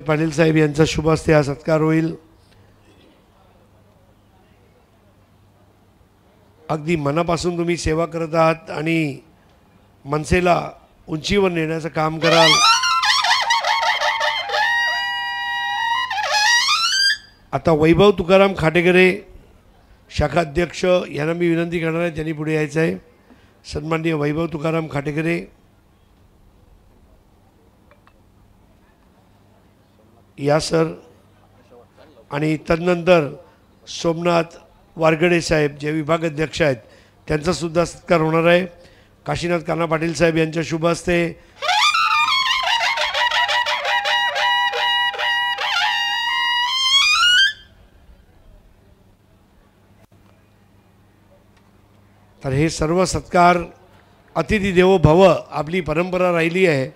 पाटील साहेब यांचा शुभ हस्ते हा सत्कार होईल। अगदी मनापासून तुम्ही सेवा करत आहात आणि मनसेला उंचीवर नेण्याचं काम कराल। आता वैभव तुकाराम खाटेकरे शाखा अध्यक्ष यांना मी विनंती करणार आहे, त्यांनी पुढे यायचं आहे। सन्माननीय वैभव तुकाराम खाटेकरे या सर, आणि तदनंतर सोमनाथ वारगडे साहेब जे विभाग अध्यक्ष आहेत त्यांचा सुद्धा सत्कार होणार आहे। काशीनाथ कान्हा पाटील साहेब यांच्या शुभ हस्ते तर हे सर्व सत्कार अतिथी देवो भव आपली परंपरा राहिली आहे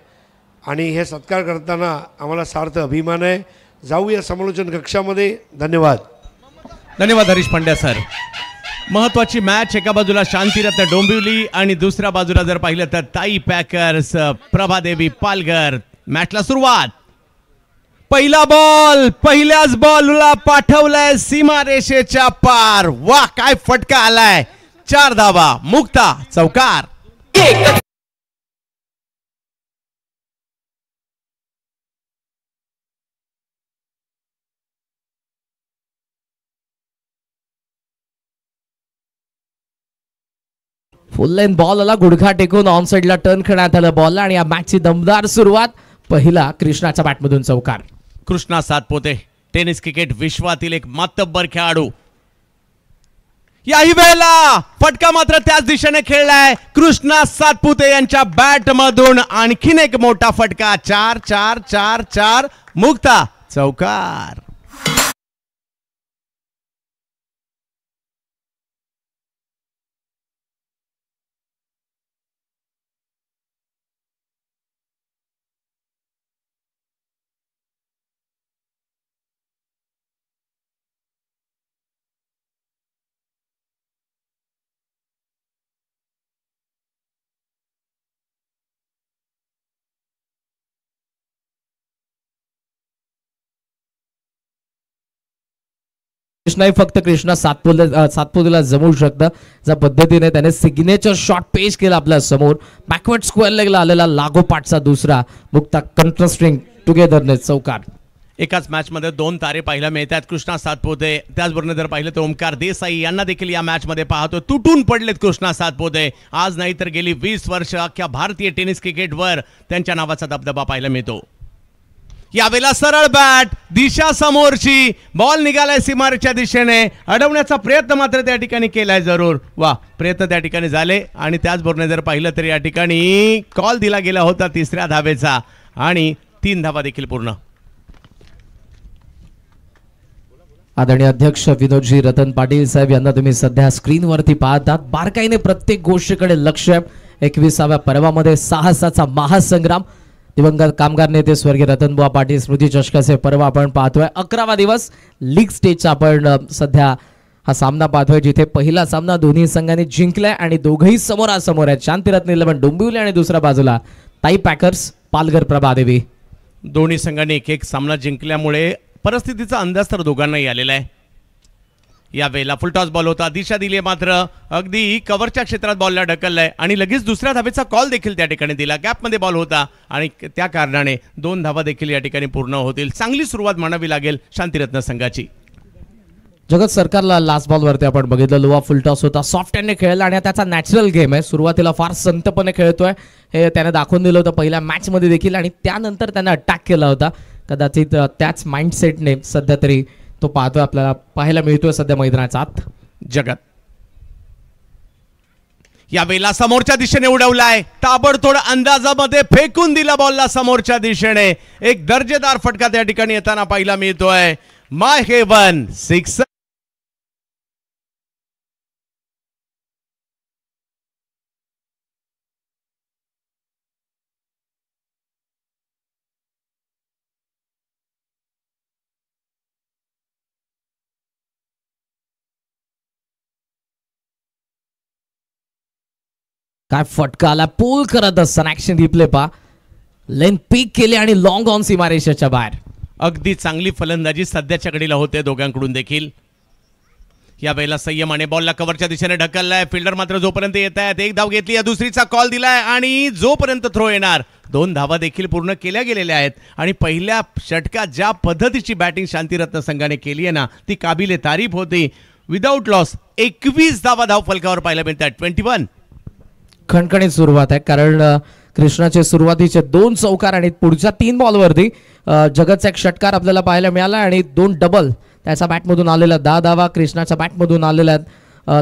आणि हे सत्कार करताना आम्हाला सार्थ अभिमान आहे। जाऊया समालोचन कक्षामध्ये। धन्यवाद। धन्यवाद हरीश पांड्या सर। महत्वाची मॅच, एका बाजूला शांतिरत्न डोंबिवली आणि दुसऱ्या बाजूला जर पाहिलं तर ताई पॅकर्स प्रभादेवी पालघर। मॅचला सुरुवात, पहिला बॉल पहिल्याच बॉलला पाठवलाय सीमारेषेच्या पार। वाह, काय फटका आलाय, 4 धावा, मुक्ता चौकार। फुल लाईन बॉल आला, गुडघा टेकून ऑन साइडला टर्न करण्यात आलं बॉलला आणि या मॅचची दमदार सुरुवात। पहिला कृष्णाच्या बॅटमधून चौकार। कृष्णा सातपुते टेनिस क्रिकेट विश्वातील एक मातब्बर खेळाडू। याही वेळेला फटका मात्र त्याच दिशेने खेळलाय कृष्णा सातपुते यांच्या बॅट मधून। आणखीन एक मोठा फटका, 4-4-4-4, मुक्ता चौकार। कृष्णा फक्त कृष्णा सातपुतेला जमवू शकतं ज्या पद्धतीने त्याने सिग्नेचर शॉट पेश केला आपल्या समोर। बॅकवर्ड स्क्वेअर लेगला आलेला लागोपाठचा दुसरा, मुक्ता कंट्रास्टिंग टुगेदरनेस चौकार। एकाच मॅच मध्ये 2 तारे पाहायला मिळतात। कृष्णा सातपुते, त्याचबरोबर जर पाहिलं तर ओमकार देसाई यांना देखील या मॅच मध्ये पाहतो तुटून पडलेत कृष्णा सातपुते। आज नाही तर गेली 20 वर्ष अख्ख्या भारतीय टेनिस क्रिकेटवर त्यांच्या नावाचा दबदबा पाहायला मिळतो। यावेळेला सरळ बॅट, दिशा समोरची, बॉल निघालाय सीमारेच्या दिशेने, अडवण्याचा प्रयत्न मात्र त्या ठिकाणी केलाय जरूर। वा, प्रयत्न त्या ठिकाणी झाले आणि त्याचबरोबर जर पाहिलं तर या ठिकाणी कॉल दिला गेला होता 3ऱ्या धावेचा आणि 3 धावा देखील पूर्ण। आदरणीय अध्यक्ष विनोदजी रतन पाटील साहेब यांना तुम्ही सध्या स्क्रीनवरती पाहतात। बारकाईने प्रत्येक गोष्टीकडे लक्ष आहे। 21व्या पर्वामध्ये साहसाचा महासंग्राम, दिवंगत कामगार नेते स्वर्गीय रतनबुवा पाटील स्मृती चषकाचे पर्व आपण पाहतोय। 11वा दिवस लीग स्टेजचा आपण सध्या हा सामना पाहतोय, जिथे पहिला सामना दोन्ही संघांनी जिंकलाय आणि दोघंही समोरासमोर आहेत। शांतिरत्न 11 डोंबिवली आणि दुसऱ्या बाजूला ताई पॅकर्स पालघर प्रभादेवी। दोन्ही संघांनी एक सामना जिंकल्यामुळे परिस्थितीचा अंदाज तर दोघांनाही आलेला आहे। या वेळेला फुलटॉस बॉल होता, दिशा दिली मात्र अगदी कव्हरच्या क्षेत्रात बॉलला ढकललाय आणि लगेच दुसऱ्या धावेचा कॉल देखील त्या ठिकाणी दिला। गॅपमध्ये बॉल होता आणि त्या कारणाने 2 धावा देखील या ठिकाणी पूर्ण होतील। चांगली सुरुवात म्हणावी लागेल शांतिरत्न संघाची। जगत सरकारला लास्ट बॉलवरती आपण बघितलं, लोवा फुलटॉस होता, सॉफ्ट हँडने खेळला आणि त्याचा नॅचरल गेम आहे। सुरुवातीला फार संतपणे खेळतोय हे त्याने दाखवून दिलं होतं पहिल्या मॅच मध्ये देखील आणि त्यानंतर त्याने अटॅक केला होता। कदाचित त्याच माइंडसेटने सध्या तरी तो पाहतोय, आपल्याला पाहायला मिळतोय सध्या मैदानाच्या आत। जगत या वेळेला समोरच्या दिशेने उडवलाय, ताबडतोड अंदाजामध्ये फेकून दिला बॉलला समोरच्या दिशेने। एक दर्जेदार फटका त्या ठिकाणी येताना पाहायला मिळतोय। My heaven 6। काय फटका आला, पूल करत असताना ऍक्शन रिप्ले पा, लेन पीक केले आणि लॉंग ऑन सीमारेषेच्या बाहेर। अगदी चांगली फलंदाजी सध्याच्या घडीला होते दोघांकडून देखील. यावेळेला संयमाने बॉलला कव्हरच्या दिशेने ढकललाय. फिल्डर मात्र जोपर्यंत येत आहेत, एक धाव घेतली, दुसरीचा कॉल दिलाय आणि जोपर्यंत थ्रो येणार 2 धावा देखील पूर्ण केल्या गेलेल्या आहेत. आणि पहिल्या षटकात ज्या पद्धतीची बॅटिंग शांतीरत्न संघाने केली आहे ना, ती काबिले तारीफ होती. विदाऊट लॉस 21 धावा धाव फलकावर पाहायला मिळतात. 21 खणखणीत सुरुवात आहे, कारण कृष्णाचे सुरुवातीचे 2 चौकार आणि पुढच्या 3 बॉलवरती जगतचा एक षटकार आपल्याला पाहायला मिळाला आणि 2 डबल त्याच्या बॅटमधून आलेल्या 10 धावा, कृष्णाच्या बॅटमधून आलेल्या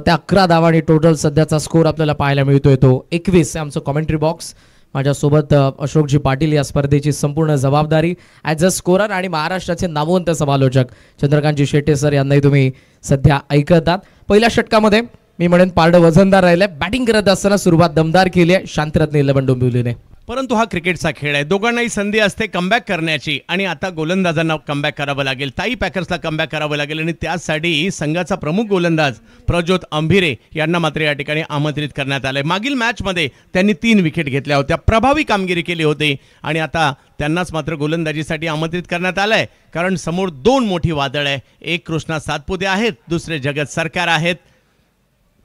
त्या 11 धावा आणि टोटल सध्याचा स्कोर आपल्याला पाहायला मिळतोय तो 21. आमचं कॉमेंट्री बॉक्स. माझ्यासोबत अशोकजी पाटील या स्पर्धेची संपूर्ण जबाबदारी ॲज अ स्कोरर आणि महाराष्ट्राचे नामवंत समालोचक चंद्रकांतजी शेट्टे सर यांनाही तुम्ही सध्या ऐकतात. पहिल्या षटकामध्ये मी म्हणेन पारडं वजनदार राहिलंय. बॅटिंग करत असताना सुरुवात दमदार केली आहे शांतरत्न 11 डोंबिवलीने. परंतु हा क्रिकेटचा खेळ आहे, दोघांनाही संधी असते कमबॅक करण्याची आणि आता गोलंदाजांना कमबॅक करावं लागेल. ताई पॅकर्सला कमबॅक करावं लागेल आणि त्यासाठी संघाचा प्रमुख गोलंदाज प्रज्योत अंभिरे यांना मात्र या ठिकाणी आमंत्रित करण्यात आलंय. मागील मॅचमध्ये त्यांनी 3 विकेट घेतल्या होत्या, प्रभावी कामगिरी केली होती आणि आता त्यांनाच मात्र गोलंदाजीसाठी आमंत्रित करण्यात आलंय, कारण समोर 2 मोठी वादळ आहे. एक कृष्णा सातपुते आहेत, दुसरे जगत सरकार आहेत,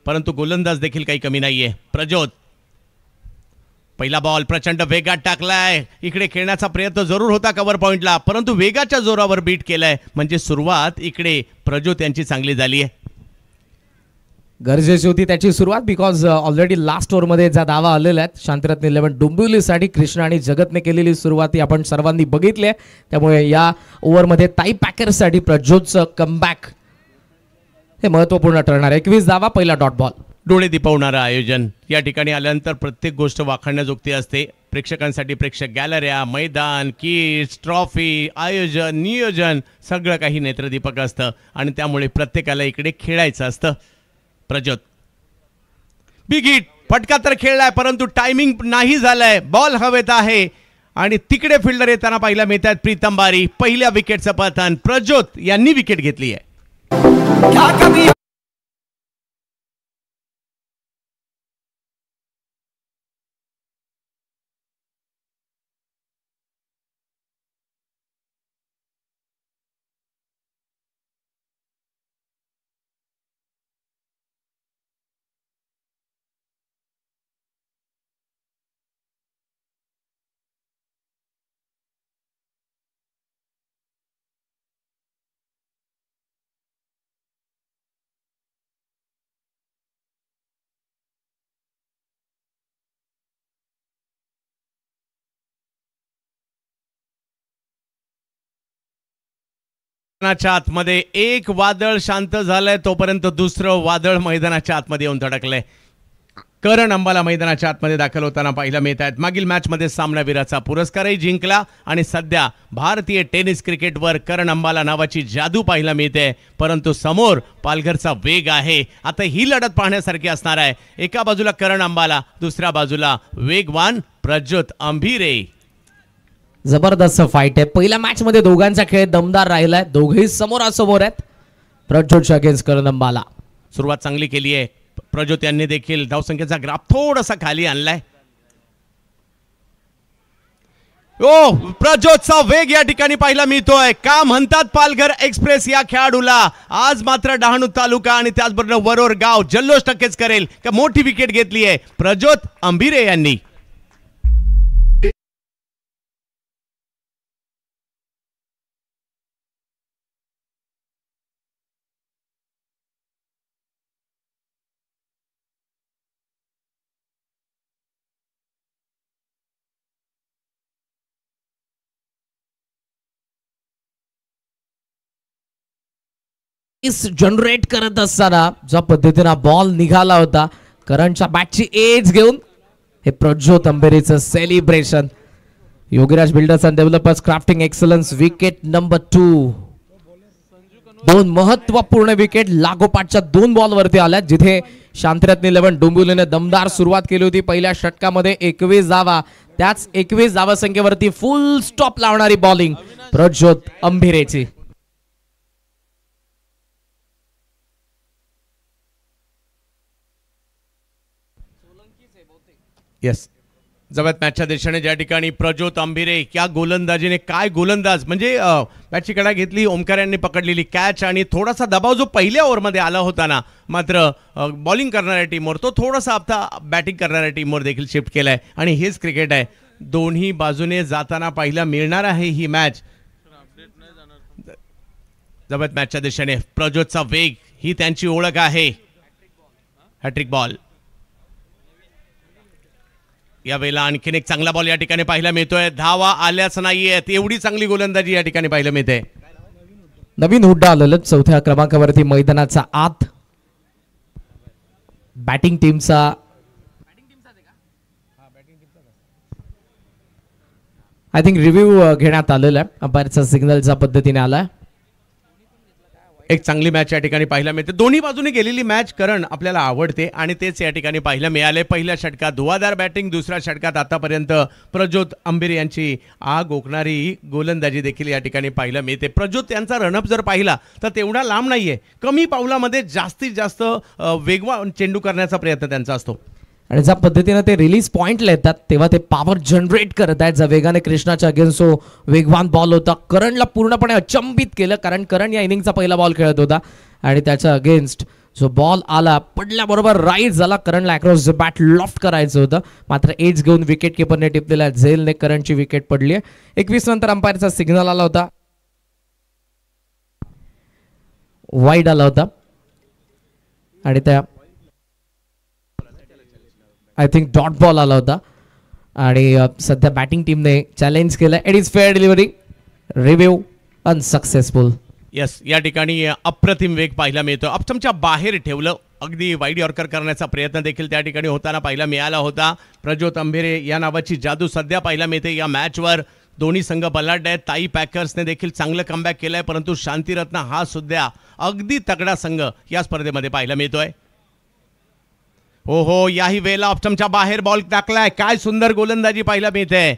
परंतु गोलंदाज देखील काही कमी नाहीये. प्रज्योत पहिला बॉल प्रचंड वेगात टाकलाय. इकडे खेळण्याचा प्रयत्न जरूर होता कव्हर पॉइंटला, परंतु वेगाच्या जोरावर बीट केलाय, म्हणजे सुरुवात इकडे प्रज्योत यांची चांगली झाली आहे. गरजेची होती त्याची सुरुवात, बिकॉज ऑलरेडी लास्ट ओव्हरमध्ये ज्या धावा आलेल्या आहेत शांतरत्न 11 डोंबिवलीसाठी कृष्ण आणि जगतने केलेली सुरुवात आपण सर्वांनी बघितली आहे. त्यामुळे या ओव्हरमध्ये ताई पॅकर्ससाठी प्रज्योतचं कमबॅक हे महत्त्वपूर्ण ठरणार. 21 धावा, पहिला डॉट बॉल. डोळे दिपवणारं आयोजन. या ठिकाणी आल्यानंतर प्रत्येक गोष्ट वाखाणण्याजोगती असते. प्रेक्षकांसाठी प्रेक्षक गॅलऱ्या, मैदान, किट्स, ट्रॉफी, आयोजन, नियोजन सगळं काही नेत्रदीपक असतं आणि त्यामुळे प्रत्येकाला इकडे खेळायचं असतं. प्रज्योत बिग हिट, फटका तर खेळलाय परंतु टायमिंग नाही झालंय. बॉल हवेत आहे आणि तिकडे फिल्डर येताना पाहायला मिळतात प्रीतम बारी. पहिल्या विकेटचं पतन प्रज्योत यांनी विकेट घेतली आहे. मैदानाच्या आतमध्ये एक वादळ शांत झालंय, तोपर्यंत दुसरं वादळ मैदानाच्या आतमध्ये येऊन धडकलंय. करण अंबाला मैदानाच्या आतमध्ये दाखल होताना पाहायला मिळत आहेत. मागील मॅचमध्ये सामनावीराचा पुरस्कारही जिंकला आणि सध्या भारतीय टेनिस क्रिकेटवर करण अंबाला नावाची जादू पाहायला मिळते, परंतु समोर पालघरचा वेग आहे. आता ही लढत पाहण्यासारखी असणार आहे. एका बाजूला करण अंबाला, दुसऱ्या बाजूला वेगवान प्रज्योत अंभिरे. जबरदस्त फाईट आहे. पहिल्या मॅच मध्ये दोघांचा खेळ दमदार राहिलाय. दोघेही समोरासमोर आहेत. प्रज्योतच्या अगेन्स्ट करण अंबाला. सुरुवात चांगली केली आहे प्रज्योत यांनी देखील. धावसंख्येचा ग्राफ थोडासा खाली आणलाय. ओ प्रज्योतचा वेग या ठिकाणी पाहायला मिळतोय. का म्हणतात पालघर एक्सप्रेस या खेळाडूला. आज मात्र डहाणू तालुका आणि त्याचबरोबर वरोर गाव जल्लोष टक्केच करेल का मोठी विकेट घेतली आहे प्रज्योत अंभिरे यांनी. जनरेट करत असताना ज्या पद्धतीने बॉल निघाला होता करणच्या बॅटची एज घेऊन, हे प्रज्योत अंभिरेचं celebration. Yogiraj builders and developers crafting excellence wicket number 2. 2 महत्वपूर्ण विकेट लागोपाठच्या 2 बॉलवरती आल्या, जिथे शांतरत्न 11 डोंबिवलीने दमदार सुरुवात केली होती. पहिल्या षटकामध्ये 21 धावा, त्याच 21 धावा संख्येवरती फुल स्टॉप लावणारी बॉलिंग प्रज्योत अंभिरेची. येस जवळ मॅचच्या दिशेने ज्या ठिकाणी प्रज्योत अंभिरे या गोलंदाजीने काय गोलंदाज म्हणजे मॅचची कडा घेतली, ओमकार यांनी पकडलेली कॅच आणि थोडासा दबाव जो पहिल्या ओव्हरमध्ये आला होता ना, मात्र बॉलिंग करणाऱ्या टीमवर तो थोडासा आता बॅटिंग करणाऱ्या टीमवर देखील शिफ्ट केलाय आणि हेच क्रिकेट आहे. दोन्ही बाजूने जाताना पाहायला मिळणार आहे ही मॅच. जवळ मॅचच्या दिशेने प्रज्योतचा वेग ही त्यांची ओळख आहे. Hat trick ball. यावेळेला आणखीन एक चांगला बॉल या ठिकाणी पाहायला मिळतोय. धावा आल्याच नाहीयेत, एवढी चांगली गोलंदाजी या ठिकाणी पाहायला मिळते. नवीन हुड्डा आलेलं चौथ्या क्रमांकावरती मैदानाचा आत. बॅटिंग टीमचा आय थिंक रिव्ह्यू घेण्यात आलेला आहे. अंपायरचा सिग्नलच्या पद्धतीने आलाय. एक चांगली मॅच या ठिकाणी पाहायला मिळते. दोन्ही बाजूने गेलेली मॅच करण आपल्याला आवडते आणि तेच या ठिकाणी पाहायला मिळाले. पहिल्या षटकात धुवाधार बॅटिंग, दुसऱ्या षटकात आतापर्यंत प्रज्योत अंभिरे यांची आग ओकणारी गोलंदाजी देखील या ठिकाणी पाहायला मिळते. प्रज्योत यांचा रनअप जर पाहिला तर तेवढा लांब नाहीये, कमी पावलामध्ये जास्तीत जास्त वेगवान चेंडू करण्याचा प्रयत्न त्यांचा असतो. आणि ज्या पद्धतीने ते रिलीज पॉइंटला येतात तेव्हा ते पॉवर जनरेट करत आहेत. ज्या वेगाने कृष्णाच्या अगेन्स्ट वेगवान बॉल होता, करणला पूर्णपणे अचंबित केलं, कारण करण या इनिंगचा पहिला बॉल खेळत होता आणि त्याच्या अगेन्स्ट जो बॉल आला पडल्याबरोबर राईट झाला. करणला अक्रॉस द बॅट लॉफ्ट करायचं होतं, मात्र एज घेऊन विकेट किपरने टिपलेल्या झेलने करणची विकेट पडली आहे. 21 नंतर अंपायरचा सिग्नल आला होता, वाईड आला होता आणि त्या आय थिंक डॉट बॉल आला होता आणि सध्या बॅटिंग टीमने चॅलेंज केलं. It is fair delivery, review unsuccessful. Yes, या ठिकाणी अप्रतिम वेग पाहायला मिळतो. अपचमच्या बाहेर ठेवलं, अगदी वाईड यॉर्कर करण्याचा प्रयत्न देखील त्या ठिकाणी होताना पाहायला मिळाला होता. प्रज्योत अंभिरे या नावाची जादू सध्या पाहायला मिळते या मॅचवर. दोन्ही संघ बलाढ्य आहेत. ताई पॅकर्सने देखील चांगलं कमबॅक केलंय, परंतु शांतिरत्न हा सुद्धा अगदी तगडा संघ या स्पर्धेमध्ये पाहायला मिळतोय. हो, याही वेळेला ऑप्शनच्या बाहेर बॉल टाकलाय. काय सुंदर गोलंदाजी पाहायला मिळते.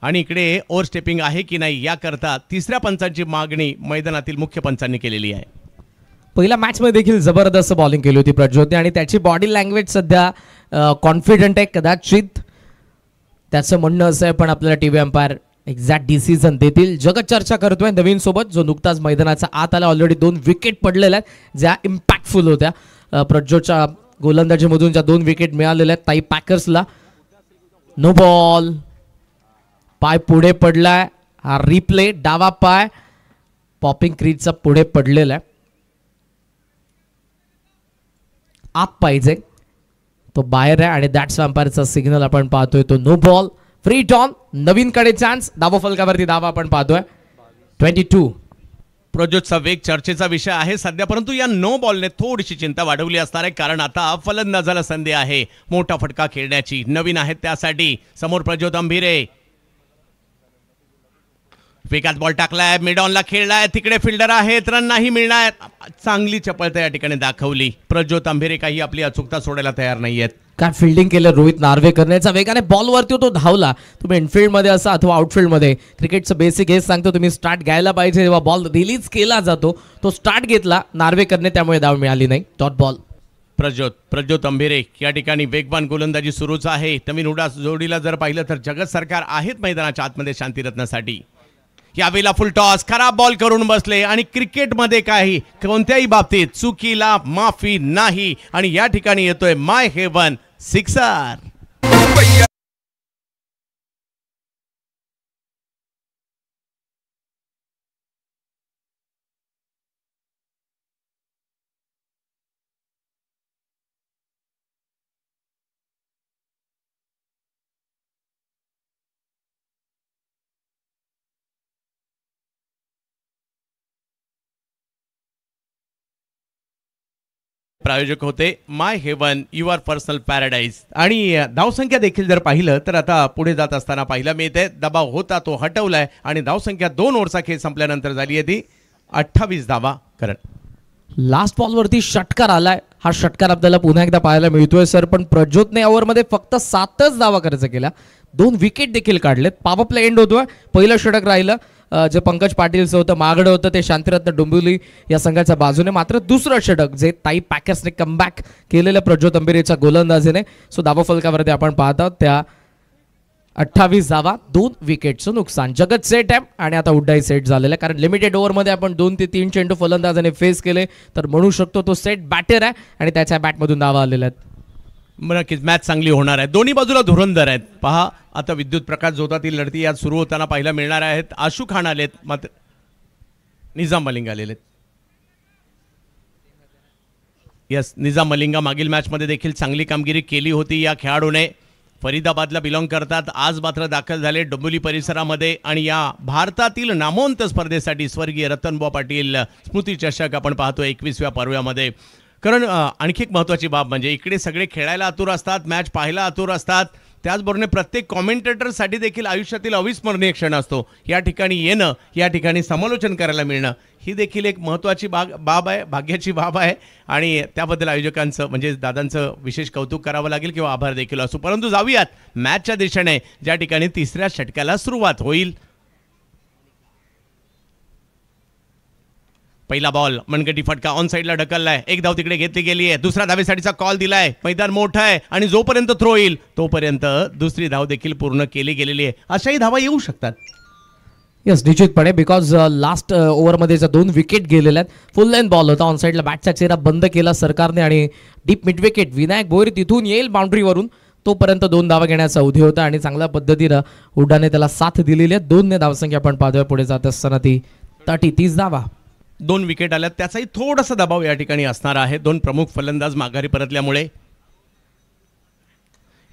आणि इकडे ओव्हर स्टेपिंग आहे की नाही याकरता तिसऱ्या पंचांची मागणी मैदानातील मुख्य पंचांनी केलेली आहे. पहिल्या मॅचमध्ये देखील जबरदस्त बॉलिंग केली होती प्रज्योतने आणि त्याची बॉडी लँग्वेज सध्या कॉन्फिडंट आहे. कदाचित त्याचं म्हणणं असं आहे, पण आपल्याला टीव्ही अंपायर एक्झॅक्ट डिसिजन देतील. जगत चर्चा करतोय नवीन सोबत, जो नुकताच मैदानाचा आत आला. ऑलरेडी 2 विकेट पडलेल्या आहेत ज्या इम्पॅक्टफुल होत्या. प्रज्योतच्या गोलंदाजीमधून ज्या 2 विकेट मिळालेल्या आहेत ताई पॅकर्सला. नो बॉल, पाय पुढे पडलाय. हा रिप्ले, डावा पाय पॉपिंग क्रीजचा पुढे पडलेला आहे. आत पाहिजे, तो बाहेर आहे आणि दॅट्स अंपायरचा सिग्नल आपण पाहतोय. तो नो बॉल, फ्री टॉन, नवीन कडे चान्स. धावा फलकावरती धावा आपण पाहतोय. 22. प्रज्योतचा वेग चर्चेचा विषय आहे सध्या, परंतु या नो बॉलने थोडीशी चिंता वाढवली असणार आहे, कारण आता फलंदाजाला संधी आहे मोठा फटका खेळण्याची. नवीन आहेत त्यासाठी. समोर प्रज्योत अंभिरे, वेगात बॉल टाकलाय, मिड ऑनला खेळलाय, तिकडे फिल्डर आहेत, रन नाही मिळणार. चांगली चपळता या ठिकाणी दाखवली. प्रज्योत अंभिरे काही आपली अचूकता सोडायला तयार नाहीयेत. काय फिल्डिंग केलं रोहित नार्वेकरनेचा. वेगाने बॉलवरती तो धावला. तुम्ही इनफिल्डमध्ये असा अथवा आउटफिल्डमध्ये, क्रिकेटचं बेसिक हेच सांगतो, तुम्ही स्टार्ट घ्यायला पाहिजे जेव्हा बॉल रिलीज केला जातो. तो स्टार्ट घेतला नार्वेकरने, त्यामुळे धाव मिळाली नाही. Dot ball. प्रज्योत अंभिरे या ठिकाणी वेगवान गोलंदाजी सुरूच आहे. नवीन उडा जोडीला जर पाहिलं तर जगत सरकार आहेत मैदानाच्या आतमध्ये शांतिरत्नासाठी. यावेळेला फुल टॉस, खराब बॉल करून बसले आणि क्रिकेटमध्ये काही कोणत्याही बाबतीत चुकीला माफी नाही. आणि या ठिकाणी येतोय माय हेवन सिक्सर. प्रायोजक होते my heaven your personal paradise. आणि धावसंख्या देखील जर पाहिलं तर आता पुढे जात असताना पाहायला मिळते. दबाव होता तो हटवलाय आणि धावसंख्या 2 ओव्हरचा खेळ संपल्यानंतर झाली आहे ती 28 धावा. करण लास्ट बॉलवरती षटकार आलाय. हा षटकार आपल्याला पुन्हा एकदा पाहायला मिळतोय सर, पण प्रज्योतने ओव्हरमध्ये फक्त 7च धावा खर्च केल्या. 2 विकेट देखील काढलेत. पॉवर प्ले एंड होतोय. पहिलं षटक राहिलं जे पंकज पाटीलचं होतं, मागडं होतं ते शांतिरत्न डोंबिवली या संघाच्या बाजूने. मात्र दुसरं षटक जे ताई पॅकर्सने कमबॅक केलेलं प्रज्योत अंभिरेच्या गोलंदाजीने. सो धावा फलकावरती आपण पाहत आहोत त्या 28 धावा 2 विकेटचं नुकसान. जगत सेट आहे आणि आता हुड्डाही सेट झालेला आहे, कारण लिमिटेड ओव्हरमध्ये आपण 2 ते 3 चेंडू फलंदाजाने फेस केले, तर म्हणू शकतो तो सेट बॅटर आहे आणि त्याच्या बॅटमधून धावा आलेल्या आहेत. नक्कीच मॅच चांगली होणार आहे. दोन्ही बाजूला धुरंधर आहेत. पहा आता विद्युत प्रकाश जोतातील लढती यात सुरू होताना पाहायला मिळणार आहेत. आशू खान आलेत, मात्र निजाम मलिंग आलेले. यस, निजाम मलिंगा मागील मॅचमध्ये देखील चांगली कामगिरी केली होती या खेळाडूने. फरीदाबादला बिलॉंग करतात, आज मात्र दाखल झाले डोंबिवली परिसरामध्ये आणि या भारतातील नामवंत स्पर्धेसाठी स्वर्गीय रतनबुवा पाटील स्मृती चषक आपण पाहतो 21व्या पर्वामध्ये. कारण आणखी एक महत्त्वाची बाब म्हणजे इकडे सगळे खेळायला आतुर असतात, मॅच पाहायला आतुर असतात, त्याचबरोबर प्रत्येक कॉमेंटेटरसाठी देखील आयुष्यातील अविस्मरणीय क्षण असतो. या ठिकाणी येणं, या ठिकाणी समालोचन करायला मिळणं ही देखील एक महत्त्वाची बाब आहे, भाग्याची बाब आहे आणि त्याबद्दल आयोजकांचं म्हणजे दादांचं विशेष कौतुक करावं लागेल किंवा आभार देखील असो. परंतु जाऊयात मॅचच्या दिशेने, ज्या ठिकाणी तिसऱ्या षटकाला सुरुवात होईल. पहिला बॉल मनगटी फटका ऑन साईडला ढकललाय, एक धाव तिकडे घेतली गेली आहे, दुसऱ्या धावेसाठीचा कॉल दिलाय, मैदान मोठं आहे आणि जोपर्यंत थ्रो येईल तोपर्यंत दुसरी धाव देखील पूर्ण केली गेलेली आहे. अशाही धावा येऊ शकतात. यस, निश्चितपणे, बिकॉज लास्ट ओव्हरमध्ये 2 विकेट गेलेल्या आहेत. फुल लाईन बॉल होता, ऑन साईडला बॅटचा चेहरा बंद केला सरकारने आणि deep mid wicket Vinayak Bhoir तिथून येईल बाउंड्रीवरून, तोपर्यंत 2 धावा घेण्याचा अवधी होता आणि चांगल्या पद्धतीनं हुड्डाने त्याला साथ दिलेली आहे. 2 ने धावसंख्या आपण पाहतोय पुढे जात असताना ती 30 धावा. 2 विकेट आल्यात, त्याचाही थोडासा दबाव या ठिकाणी असणार आहे 2 प्रमुख फलंदाज माघारी परतल्यामुळे.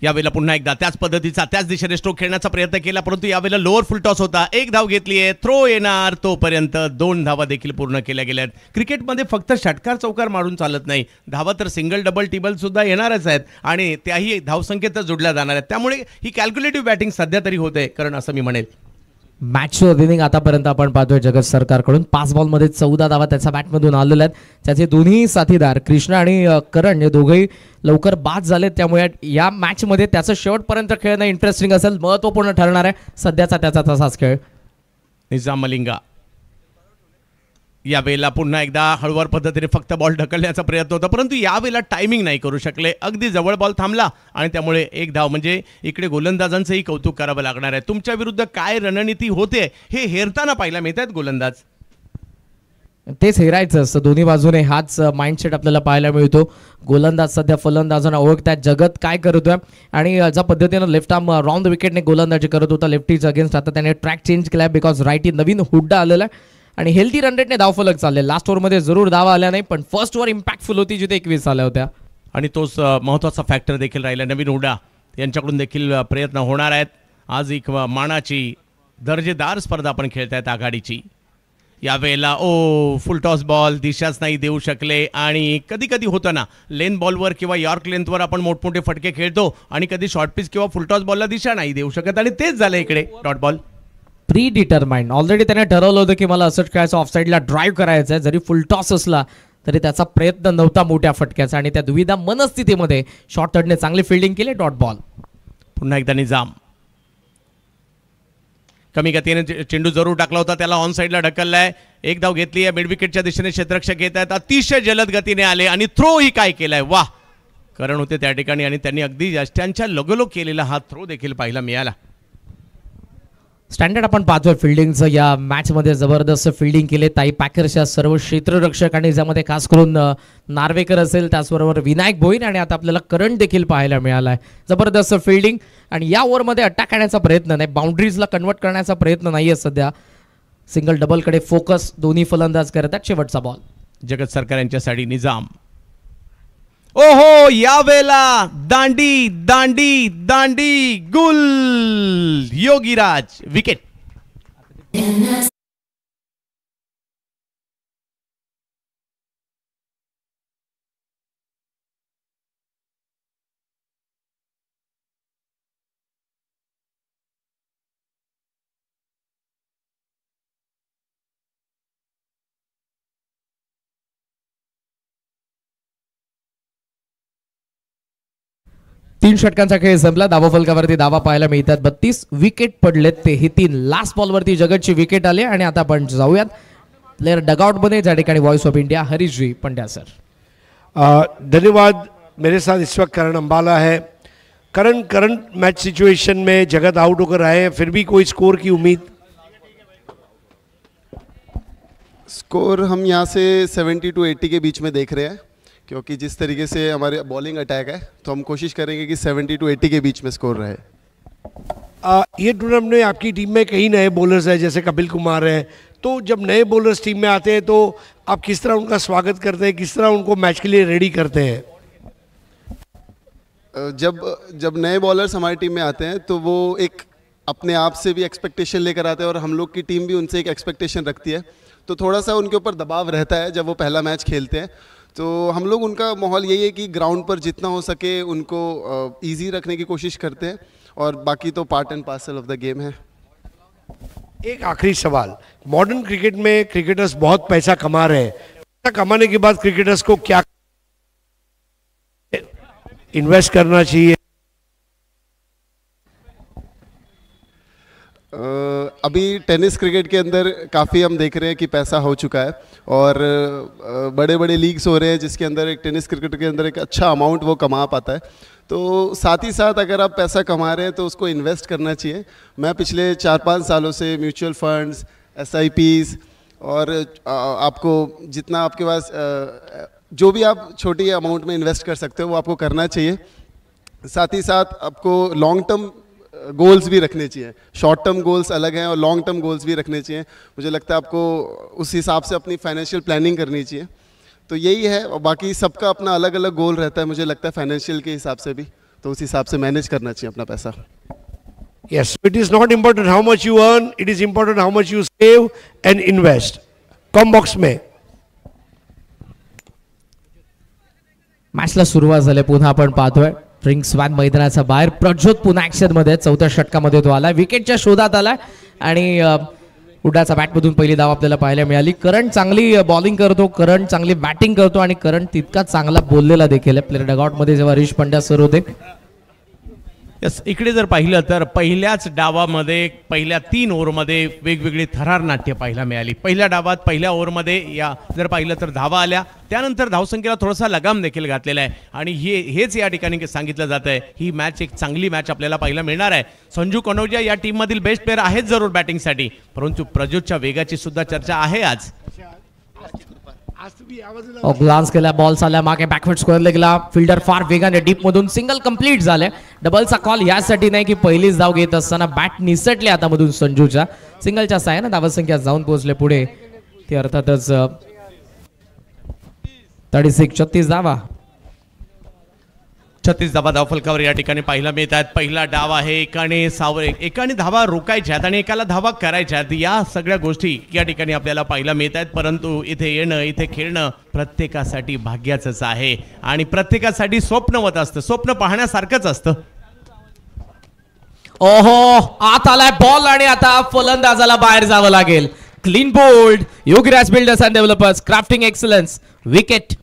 यावेळेला पुन्हा एकदा त्याच पद्धतीचा त्याच दिशेने स्ट्रोक खेळण्याचा प्रयत्न केला, परंतु यावेळेला लोअर फुल टॉस होता, एक धाव घेतली आहे, थ्रो येणार तोपर्यंत 2 धावा देखील पूर्ण केल्या गेल्या आहेत. क्रिकेटमध्ये फक्त षटकार चौकार मारून चालत नाही, धावा तर सिंगल डबल टिबल सुद्धा येणारच आहेत आणि त्याही धावसंख्येतच जोडल्या जाणार आहेत. त्यामुळे ही कॅल्क्युलेटिव्ह बॅटिंग सध्या तरी होते, कारण असं मी म्हणेल. मॅचचं इनिंग आतापर्यंत आपण पाहतोय जगत सरकारकडून 5 बॉलमध्ये 14 धावा त्याच्या बॅटमधून आलेल्या आहेत. त्याचे दोन्ही साथीदार कृष्णा आणि करण हे दोघेही लवकर बाद झालेत, त्यामुळे या मॅचमध्ये त्याचं शेवटपर्यंत खेळणं इंटरेस्टिंग असेल, महत्त्वपूर्ण ठरणार आहे. सध्याचा त्याचा तसाच खेळ. निजाम मलिंगा यावेळेला पुन्हा एकदा हळूवार पद्धतीने फक्त बॉल ढकलण्याचा प्रयत्न होता, परंतु यावेळेला टायमिंग नाही करू शकले, अगदी जवळ बॉल थांबला आणि त्यामुळे एक धाव. म्हणजे इकडे गोलंदाजांचंही कौतुक करावं लागणार आहे. तुमच्या विरुद्ध काय रणनीती होते हे हेरताना पाहायला मिळत आहेत गोलंदाज. तेच हेरायचं असतं, दोन्ही बाजूने हाच माइंडसेट आपल्याला पाहायला मिळतो. गोलंदाज सध्या फलंदाजांना ओळखतात जगत काय करतोय आणि ज्या पद्धतीनं लेफ्ट आर्म राऊंड विकेटने गोलंदाजी करत होता लेफ्टीज अगेन्स्ट, आता त्याने ट्रॅक चेंज केला बिकॉज राईटी नवीन हुड्डा आलेला आहे आणि हेल्दी रन रेटने धावफलक चालले. लास्ट ओव्हरमध्ये जरूर धावा आल्या नाही, पण फर्स्ट ओव्हर इम्पॅक्टफुल होती जिथे 21 आल्या होत्या आणि तोच महत्त्वाचा फॅक्टर देखील राहिला. नवीन हुड्डा यांच्याकडून देखील प्रयत्न होणार आहेत. आज एक मानाची दर्जेदार स्पर्धा आपण खेळतायत आघाडीची. यावेळेला फुल टॉस बॉल दिशाच नाही देऊ शकले आणि कधी कधी होतं ना लेन बॉलवर किंवा यॉर्क लेंथवर आपण मोठमोठे फटके खेळतो आणि कधी शॉर्ट पिच किंवा फुल टॉस बॉलला दिशा नाही देऊ शकत आणि तेच झालं इकडे. Dot ball pre determined, already त्याने ठरवलं होतं की मला असंच खेळायचं, ऑफसाईडला ड्राईव्ह करायचं आहे, जरी फुल टॉस असला तरी त्याचा प्रयत्न नव्हता मोठ्या फटक्याचा आणि त्या दुविधा मनस्थितीमध्ये शॉर्ट थर्डने चांगली फिल्डिंग केली. Dot ball. पुन्हा एकदा निजाम कमी गतीने चेंडू जरूर टाकला होता, त्याला ऑन साईडला ढकललाय, एक धाव घेतली आहे. मिड विकेटच्या दिशेने क्षेत्ररक्षक येत आहेत, अतिशय जलद गतीने आले आणि थ्रो ही काय केलाय, वाह. करण होते त्या ठिकाणी आणि त्यांनी अगदी यष्ट्यांच्या लगोलग केलेला हा थ्रो देखील पाहायला मिळाला. स्टँडर्ड आपण पाहतोय फिल्डिंगचं या मॅचमध्ये, जबरदस्त फिल्डिंग केले ताई पॅकर्सच्या सर्व क्षेत्ररक्षक आणि ज्यामध्ये खास करून नार्वेकर असेल, त्याचबरोबर विनायक भोईर आणि आता आपल्याला करण देखील पाहायला मिळाला आहे. जबरदस्त फिल्डिंग आणि या ओव्हरमध्ये अटॅक करण्याचा प्रयत्न नाही, बाउंड्रीजला कन्वर्ट करण्याचा प्रयत्न नाही आहे सध्या. सिंगल डबलकडे फोकस दोन्ही फलंदाज करतात. शेवटचा बॉल जगत सरकार यांच्यासाठी निजाम. ओहो, यावेळेला दांडी दांडी दांडी गुल, योगीराज विकेट. तीन षटकांचा खेळ संपला. धावा फलकावरती धावा पाहायला मिळतात 32. विकेट पडलेत ते ही 3. लास्ट बॉलवरती जगतची विकेट आली आणि आता आपण जाऊयात प्लेअर डगआउट मध्ये, ज्या ठिकाणी voice of India Harishji Pandya sir. धन्यवाद. मेरे साथ इस वक्त करण अंबाला है, करंट मैच सिचुएशन में जगत आउट होकर आए हैं, फिर भी कोई स्कोर की उम्मीद? स्कोर हम यहाँ से 70 to 80 के बीच में देख रहे हैं, क्योंकि जिस तरीके से हमारे बॉलिंग अटैक है तो हम कोशिश करेंगे कि 70 to 80 के बीच में स्कोर रहे। ये टूर्नामेंट में आपकी टीम में कई नए बॉलर्स हैं, जैसे कपिल कुमार हैं, तो जब नए बॉलर्स टीम में आते हैं तो आप किस तरह उनका स्वागत करते हैं, किस तरह उनको मैच के लिए रेडी करते हैं? जब नए बॉलर्स हमारी टीम में आते हैं तो वो एक अपने आप से भी एक्सपेक्टेशन लेकर आते हैं और हम लोग की टीम भी उनसे एक एक्सपेक्टेशन रखती है, तो थोड़ा सा उनके ऊपर दबाव रहता है जब वो पहला मैच खेलते हैं। तो हम लोग उनका माहौल यही है कि ग्राउंड पर जितना हो सके उनको ईजी रखने की कोशिश करते हैं, और बाकी तो part and parcel of the game है। एक आखिरी सवाल, मॉडर्न क्रिकेट में क्रिकेटर्स बहुत पैसा कमा रहे हैं, पैसा कमाने के बाद क्रिकेटर्स को क्या इन्वेस्ट करना चाहिए? अभी टेनिस क्रिकेट के अंदर काफ़ी हम देख रहे हैं कि पैसा हो चुका है, और बड़े बड़े लीग्स हो रहे हैं जिसके अंदर एक टेनिस क्रिकेट के अंदर एक अच्छा अमाउंट वो कमा पाता है। तो साथ ही साथ अगर आप पैसा कमा रहे हैं तो उसको इन्वेस्ट करना चाहिए। मैं पिछले 4-5 सालों से म्यूचुअल फंड्स, SIPs और आपको जितना आपके पास जो भी आप छोटी अमाउंट में इन्वेस्ट कर सकते हो वो आपको करना चाहिए। साथ ही साथ आपको लॉन्ग टर्म गोल्स भी रखने चाहिए। शॉर्ट टर्म गोल्स अलग हैं और लॉन्ग टर्म गोल्स भी रखने चाहिए। मुझे लगता है आपको उस हिसाब से अपनी फाइनेंशियल प्लानिंग करनी चाहिए। तो यही है, और बाकी सबका अपना अलग अलग गोल रहता है मुझे लगता है फाइनेंशियल के हिसाब से भी, तो उस हिसाब से मैनेज करना चाहिए अपना पैसा। Yes, it is not important how much you earn, it is important how much you save and invest. Com box में मॅचला सुरुवात झाली, पुन्हा आपण पाहतोय रिंग स्वॅन मैदानाच्या बाहेर प्रज्योत पुन्हा ऍक्शन मध्ये, चौथ्या षटकामध्ये तो आलाय, विकेटच्या शोधात आलाय आणि उडाचा बॅटमधून पहिली धाव आपल्याला पाहायला मिळाली। करण चांगली बॉलिंग करतो, करण चांगली बॅटिंग करतो आणि करण तितका चांगला बोललेला देखील आहे। प्लेयर डगआउट मध्ये जेव्हा हरीश पंड्या सर होते, यस, इकडे जर पाहिलं तर पहिल्याच डावामध्ये पहिल्या 3 ओव्हरमध्ये वेगवेगळी थरार नाट्य पाहायला मिळाली। पहिल्या डावात पहिल्या ओव्हरमध्ये या जर पाहिलं तर धावा आल्या, त्यानंतर धावसंख्येला थोडासा लगाम देखील घातलेला आहे आणि हेच या ठिकाणी सांगितलं जात आहे, ही मॅच एक चांगली मॅच आपल्याला पाहायला मिळणार आहे। संजू कनौजिया या टीम मधील बेस्ट प्लेयर आहेत जरूर बॅटिंगसाठी, परंतु प्रज्योतच्या वेगाची सुद्धा चर्चा आहे आज। ग्लान्स केला, बॉल आल्या मागे, बॅकवर्ड स्क्वेअरला गेला, फिल्डर फार वेगाने डीप मधून सिंगल कंप्लीट झाले। डबलचा कॉल यासाठी नाही की पहिलीच धाव घेत असताना बॅट निसटली हातामधून संजूच्या, सिंगलच्या साहाय्याने धावसंख्या जाऊन पोहोचले पुढे, ती अर्थातच 36 धावा, 36 धावा धावफलकावर या ठिकाणी पाहायला मिळत आहेत। पहिला डाव आहे, एकाने धावा रोखायच्या आहेत आणि एकाला धावा करायच्या आहेत, या सगळ्या गोष्टी या ठिकाणी आपल्याला पाहायला मिळत आहेत। परंतु इथे येणं, इथे खेळणं प्रत्येकासाठी भाग्याचंच आहे आणि प्रत्येकासाठी स्वप्नवत असतं, स्वप्न पाहण्यासारखंच असतं। ओहो, आत आलाय बॉल आणि आता फलंदाजाला बाहेर जावं लागेल। Clean bowled, Yograj builders and developers, crafting excellence, wicket.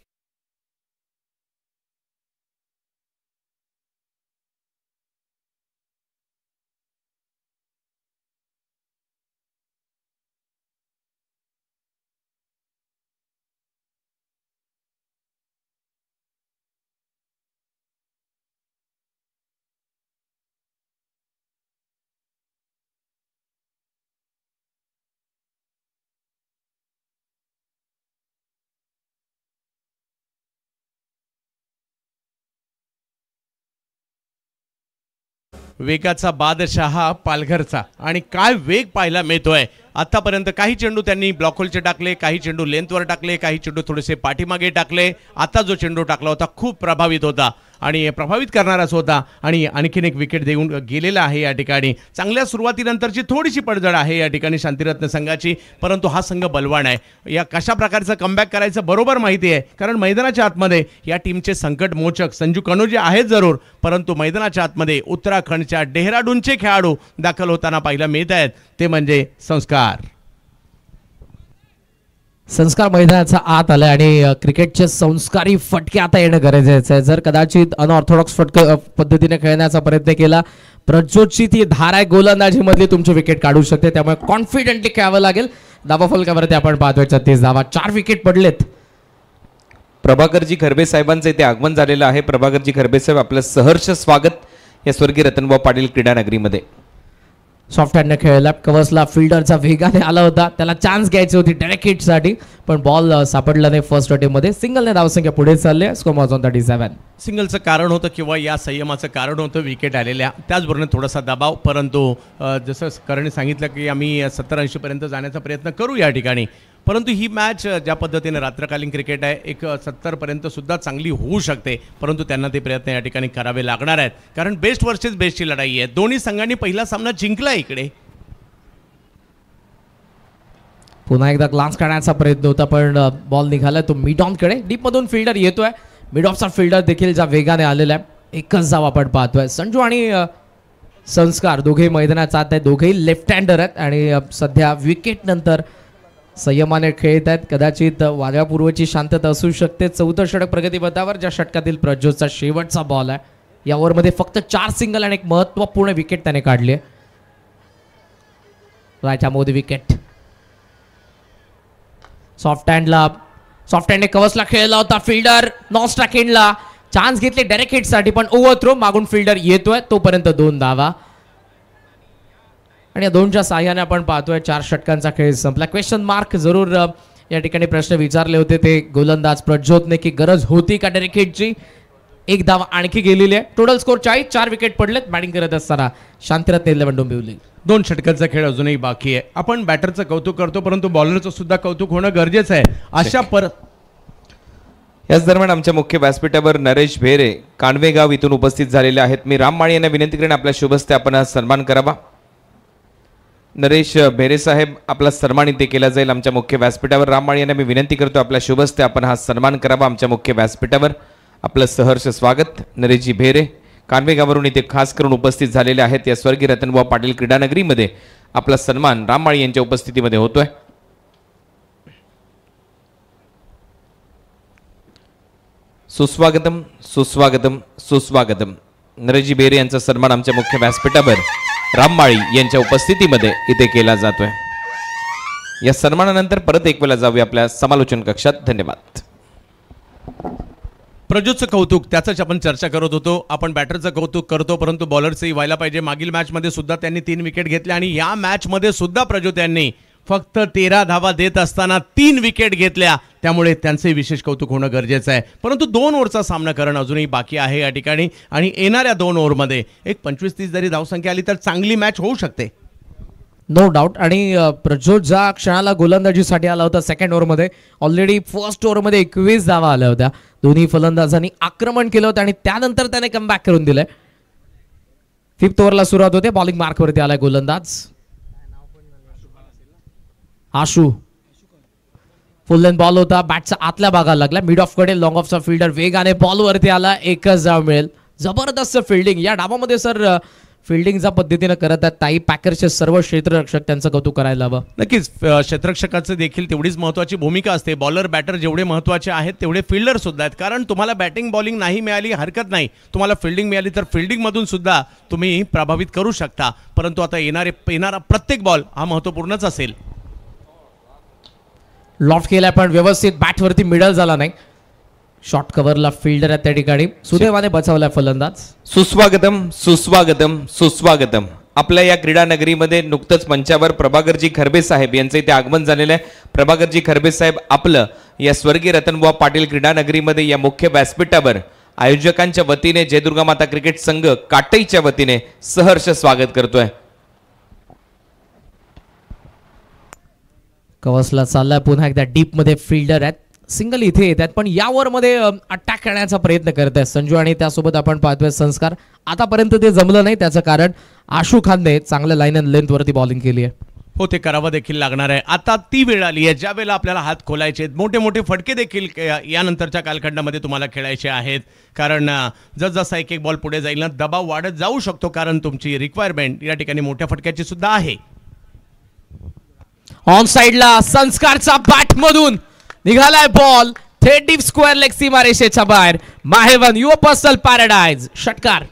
वेगाचा बादशहा पालघरचा, आणि काय वेग पाहायला मिळतोय। आतापर्यंत काही चेंडू त्यांनी ब्लॉक होलचे टाकले, काही चेंडू लेंथवर टाकले, काही चेंडू थोडेसे पाठीमागे टाकले। आता जो चेंडू टाकला होता खूप प्रभावित होता आणि प्रभावित करणाराच होता आणि आणखीन एक विकेट देऊन गेलेला आहे या ठिकाणी। चांगल्या सुरुवातीनंतरची थोडीशी पडझड आहे या ठिकाणी शांतिरत्न संघाची, परंतु हा संघ बलवान आहे। या कशा प्रकारचं कमबॅक करायचं बरोबर माहिती आहे, कारण मैदानाच्या आतमध्ये या टीमचे संकट मोचक संजू कनौजिया आहेत जरूर, परंतु मैदानाच्या आतमध्ये उत्तराखंडच्या डेहराडूनचे खेळाडू दाखल होताना पाहायला मिळत आहेत, ते म्हणजे संस्कार मैदानाचा आत आलाय आणि क्रिकेटचे संस्कारी फटके आता येणं गरजेचं आहे। जर कदाचित अनऑर्थोडॉक्स पद्धतीने खेळण्याचा प्रयत्न केला, प्रज्योतची ती धार आहे गोलंदाजी मधली तुमची विकेट काढू शकते, त्यामुळे कॉन्फिडेंटली खेळावं लागेल। धावा फलकावरती आपण पाहतोय 36 धावा, 4 विकेट पडलेत। प्रभाकरजी खरबे साहेबांचे इथे आगमन झालेलं आहे। प्रभाकरजी खरबे साहेब, आपलं सहर्ष स्वागत या स्वर्गीय रतनभाऊ पाटील क्रीडा नगरीमध्ये. सॉफ्ट हँडने खेळला, कवसला फिल्डरचा वेगाने आला होता, त्याला चान्स घ्यायची होती डायरेक्ट हिटसाठी, पण बॉल सापडला नाही फर्स्ट अटेम्प्टमध्ये. सिंगलने धावसंख्या पुढे चालले, स्कोर ऑन 37. सिंगलचं कारण होतं किंवा या संयमाचं कारण होतं विकेट आलेल्या, त्याचबरोबर थोडासा दबाव. परंतु जसं करणे सांगितलं की आम्ही 70-80 पर्यंत जाण्याचा प्रयत्न करू या ठिकाणी, परंतु ही मॅच ज्या पद्धतीने रात्रकालीन क्रिकेट आहे, एक 70 पर्यंत सुद्धा चांगली होऊ शकते, परंतु त्यांना ते प्रयत्न या ठिकाणी करावे लागणार आहेत, कारण बेस्ट वर्सेस बेस्टची लढाई आहे. दोन्ही संघांनी पहिला सामना जिंकला इकडे. पुन्हा एकदा ग्लान्स काढण्याचा प्रयत्न होता, पण बॉल निघाला तो मिड ऑनकडे. डीपमधून फिल्डर येतोय, मिड ऑफचा फिल्डर देखील ज्या वेगाने आलेला आहे. एकच धाव आपण पाहतोय. संजू आणि संस्कार दोघेही मैदानात जात आहेत, दोघेही लेफ्ट हँडर आहेत आणि सध्या विकेट नंतर संयमाने खेळत आहेत. कदाचित वादळापूर्वची शांतता असू शकते. 14 षटक प्रगतीपथावर, ज्या षटकातील प्रज्योतचा शेवटचा बॉल आहे. या ओव्हरमध्ये फक्त 4 सिंगल आणि एक महत्त्वपूर्ण विकेट त्याने काढली आहे. राईट हॅममध्ये विकेट. सॉफ्ट हँडने कवसला खेळला होता, फिल्डर नॉन स्ट्राइकला चान्स घेतले डायरेक्ट हिटसाठी, पण ओव्हर थ्रो मागून फिल्डर येतोय, तोपर्यंत 2 धावा. आणि या 2च्या साह्याने आपण पाहतोय 4 षटकांचा खेळ संपला. क्वेश्चन मार्क जरूर या ठिकाणी प्रश्न विचारले होते ते गोलंदाज प्रज्योतने की गरज होती का डायरेक्ट हिटची. 1 धाव आणखी गेलेली आहे. Total score 40. 4 विकेट पडलेत बॅटिंग करत असताना शांतिरत्न 11 डोंबिवली. 2 षटकांचा खेळ अजूनही बाकी आहे. आपण बॅटरचं कौतुक करतो, परंतु बॉलरचं सुद्धा कौतुक होणं गरजेचं आहे. याच दरम्यान आमच्या मुख्य व्यासपीठावर नरेश भेरे कांडवेगाव इथून उपस्थित झालेले आहेत. मी राम माळी यांना विनंती करेन आपल्या शुभस्ते आपण हा सन्मान करावा. नरेश भेरे साहेब, आपला सन्मान इथे केला जाईल आमच्या मुख्य व्यासपीठावर. राम माळी यांना मी विनंती करतो आपल्या शुभस्ते आपण हा सन्मान करावा आमच्या मुख्य व्यासपीठावर. आपलं सहर्ष स्वागत. नरेशजी भेरे कांडवेगावरून इथे खास करून उपस्थित झालेले आहेत. या स्वर्गीय रतनभाऊ पाटील क्रीडा नगरीमध्ये आपला सन्मान राम माळी यांच्या उपस्थितीमध्ये होतोय. सुस्वागतम सुस्वागतम सुस्वागतम. नरेशजी भेरे यांचा सन्मान आमच्या मुख्य व्यासपीठावर राममाळी यांच्या उपस्थितीमध्ये इथे केला जातोय. या सन्मानानंतर परत एक वेळा जाऊया आपल्या समालोचन कक्षात. धन्यवाद. प्रज्योतचं कौतुक, त्याचंच आपण चर्चा करत होतो. आपण बॅटरचं कौतुक करतो, परंतु बॉलरचंही व्हायला पाहिजे. मागील मॅचमध्ये सुद्धा त्यांनी 3 विकेट घेतल्या आणि या मॅचमध्ये सुद्धा प्रज्योत यांनी फक्त 13 धावा देत असताना 3 विकेट घेतल्या, त्यामुळे त्यांचे विशेष कौतुक होणं गरजेचं आहे. परंतु 2 ओव्हरचा सामना करणं अजूनही बाकी आहे या ठिकाणी आणि येणाऱ्या 2 ओव्हरमध्ये एक 25-30 जरी धावसंख्या आली तर चांगली मॅच होऊ शकते. No doubt. आणि प्रज्योत ज्या क्षणाला गोलंदाजीसाठी आला होता सेकंड ओव्हरमध्ये, ऑलरेडी फर्स्ट ओव्हरमध्ये 21 धावा आल्या होत्या. दोन्ही फलंदाजांनी आक्रमण केलं होतं आणि त्यानंतर त्याने कमबॅक करून दिलंय. 5th ओव्हरला सुरुवात होते. बॉलिंग मार्कवरती आलाय गोलंदाज आशू. फुल लेंथ बॉल होता, बॅटचा आतल्या भागाला लागला. मिड ऑफ कडे लॉंग ऑफचा फिल्डर वेगाने बॉलवरती आला. एकच धाव मिळेल. जबरदस्त फिल्डिंग या डावामध्ये. सर फिल्डिंग ज्या पद्धतीने करत आहेत ताई पॅकरचे सर्व क्षेत्ररक्षक, त्यांचं कौतुक करायला हवं. नक्कीच क्षेत्ररक्षकाचं देखील तेवढीच महत्त्वाची भूमिका असते. बॉलर बॅटर जेवढे महत्त्वाचे आहेत तेवढे फिल्डर सुद्धा आहेत, कारण तुम्हाला बॅटिंग बॉलिंग नाही मिळाली हरकत नाही, तुम्हाला फिल्डिंग मिळाली तर फिल्डिंगमधून सुद्धा तुम्ही प्रभावित करू शकता. परंतु आता येणारा प्रत्येक बॉल हा महत्त्वपूर्णच असेल. लॉफ्ट केलाय पण व्यवस्थित बॅटवरती मिडल झाला नाही. शॉर्ट कव्हरला फिल्डर आहे त्या ठिकाणी. सुदैवाने बचावलाय फलंदाज. सुस्वागतम सुस्वागतम सुस्वागतम. आपल्या या क्रीडा नगरीमध्ये नुकतंच मंचावर प्रभाकरजी खरबे साहेब यांचं इथे आगमन झालेलं आहे. प्रभाकरजी खरबे साहेब आपलं या स्वर्गीय रतनभाऊ पाटील क्रीडा नगरीमध्ये या मुख्य व्यासपीठावर आयोजकांच्या वतीने जय दुर्गा माता क्रिकेट संघ काटईच्या वतीने सहर्ष स्वागत करतोय. कवसला चाललाय पुन्हा एकदा डीप मध्ये फिल्डर आहेत. सिंगल इथे येतात पण या ओव्हरमध्ये अटॅक करण्याचा प्रयत्न करत आहेत संजू आणि त्यासोबत आपण पाहतोय संस्कार. आतापर्यंत ते जमलं नाही, त्याचं कारण आशू खानने चांगल्या लाईन अँड लेंथ वरती बॉलिंग केली आहे. हो, ते करावं देखील लागणार आहे. आता ती वेळ आली आहे ज्या वेळेला आपल्याला हात खोलायचे आहेत. मोठे मोठे फटके देखील यानंतरच्या कालखंडामध्ये तुम्हाला खेळायचे आहेत, कारण जसजसा एक एक बॉल पुढे जाईल ना दबाव वाढत जाऊ शकतो, कारण तुमची रिक्वायरमेंट या ठिकाणी मोठ्या फटक्याची सुद्धा आहे. ऑन साइडला संस्कारचा बॅट मधून निघालाय बॉल थेट डीप स्क्वेअर लेग सीमारेषेच्या बाहेर. माहेवन युअर पर्सनल पॅराडाइज षटकार.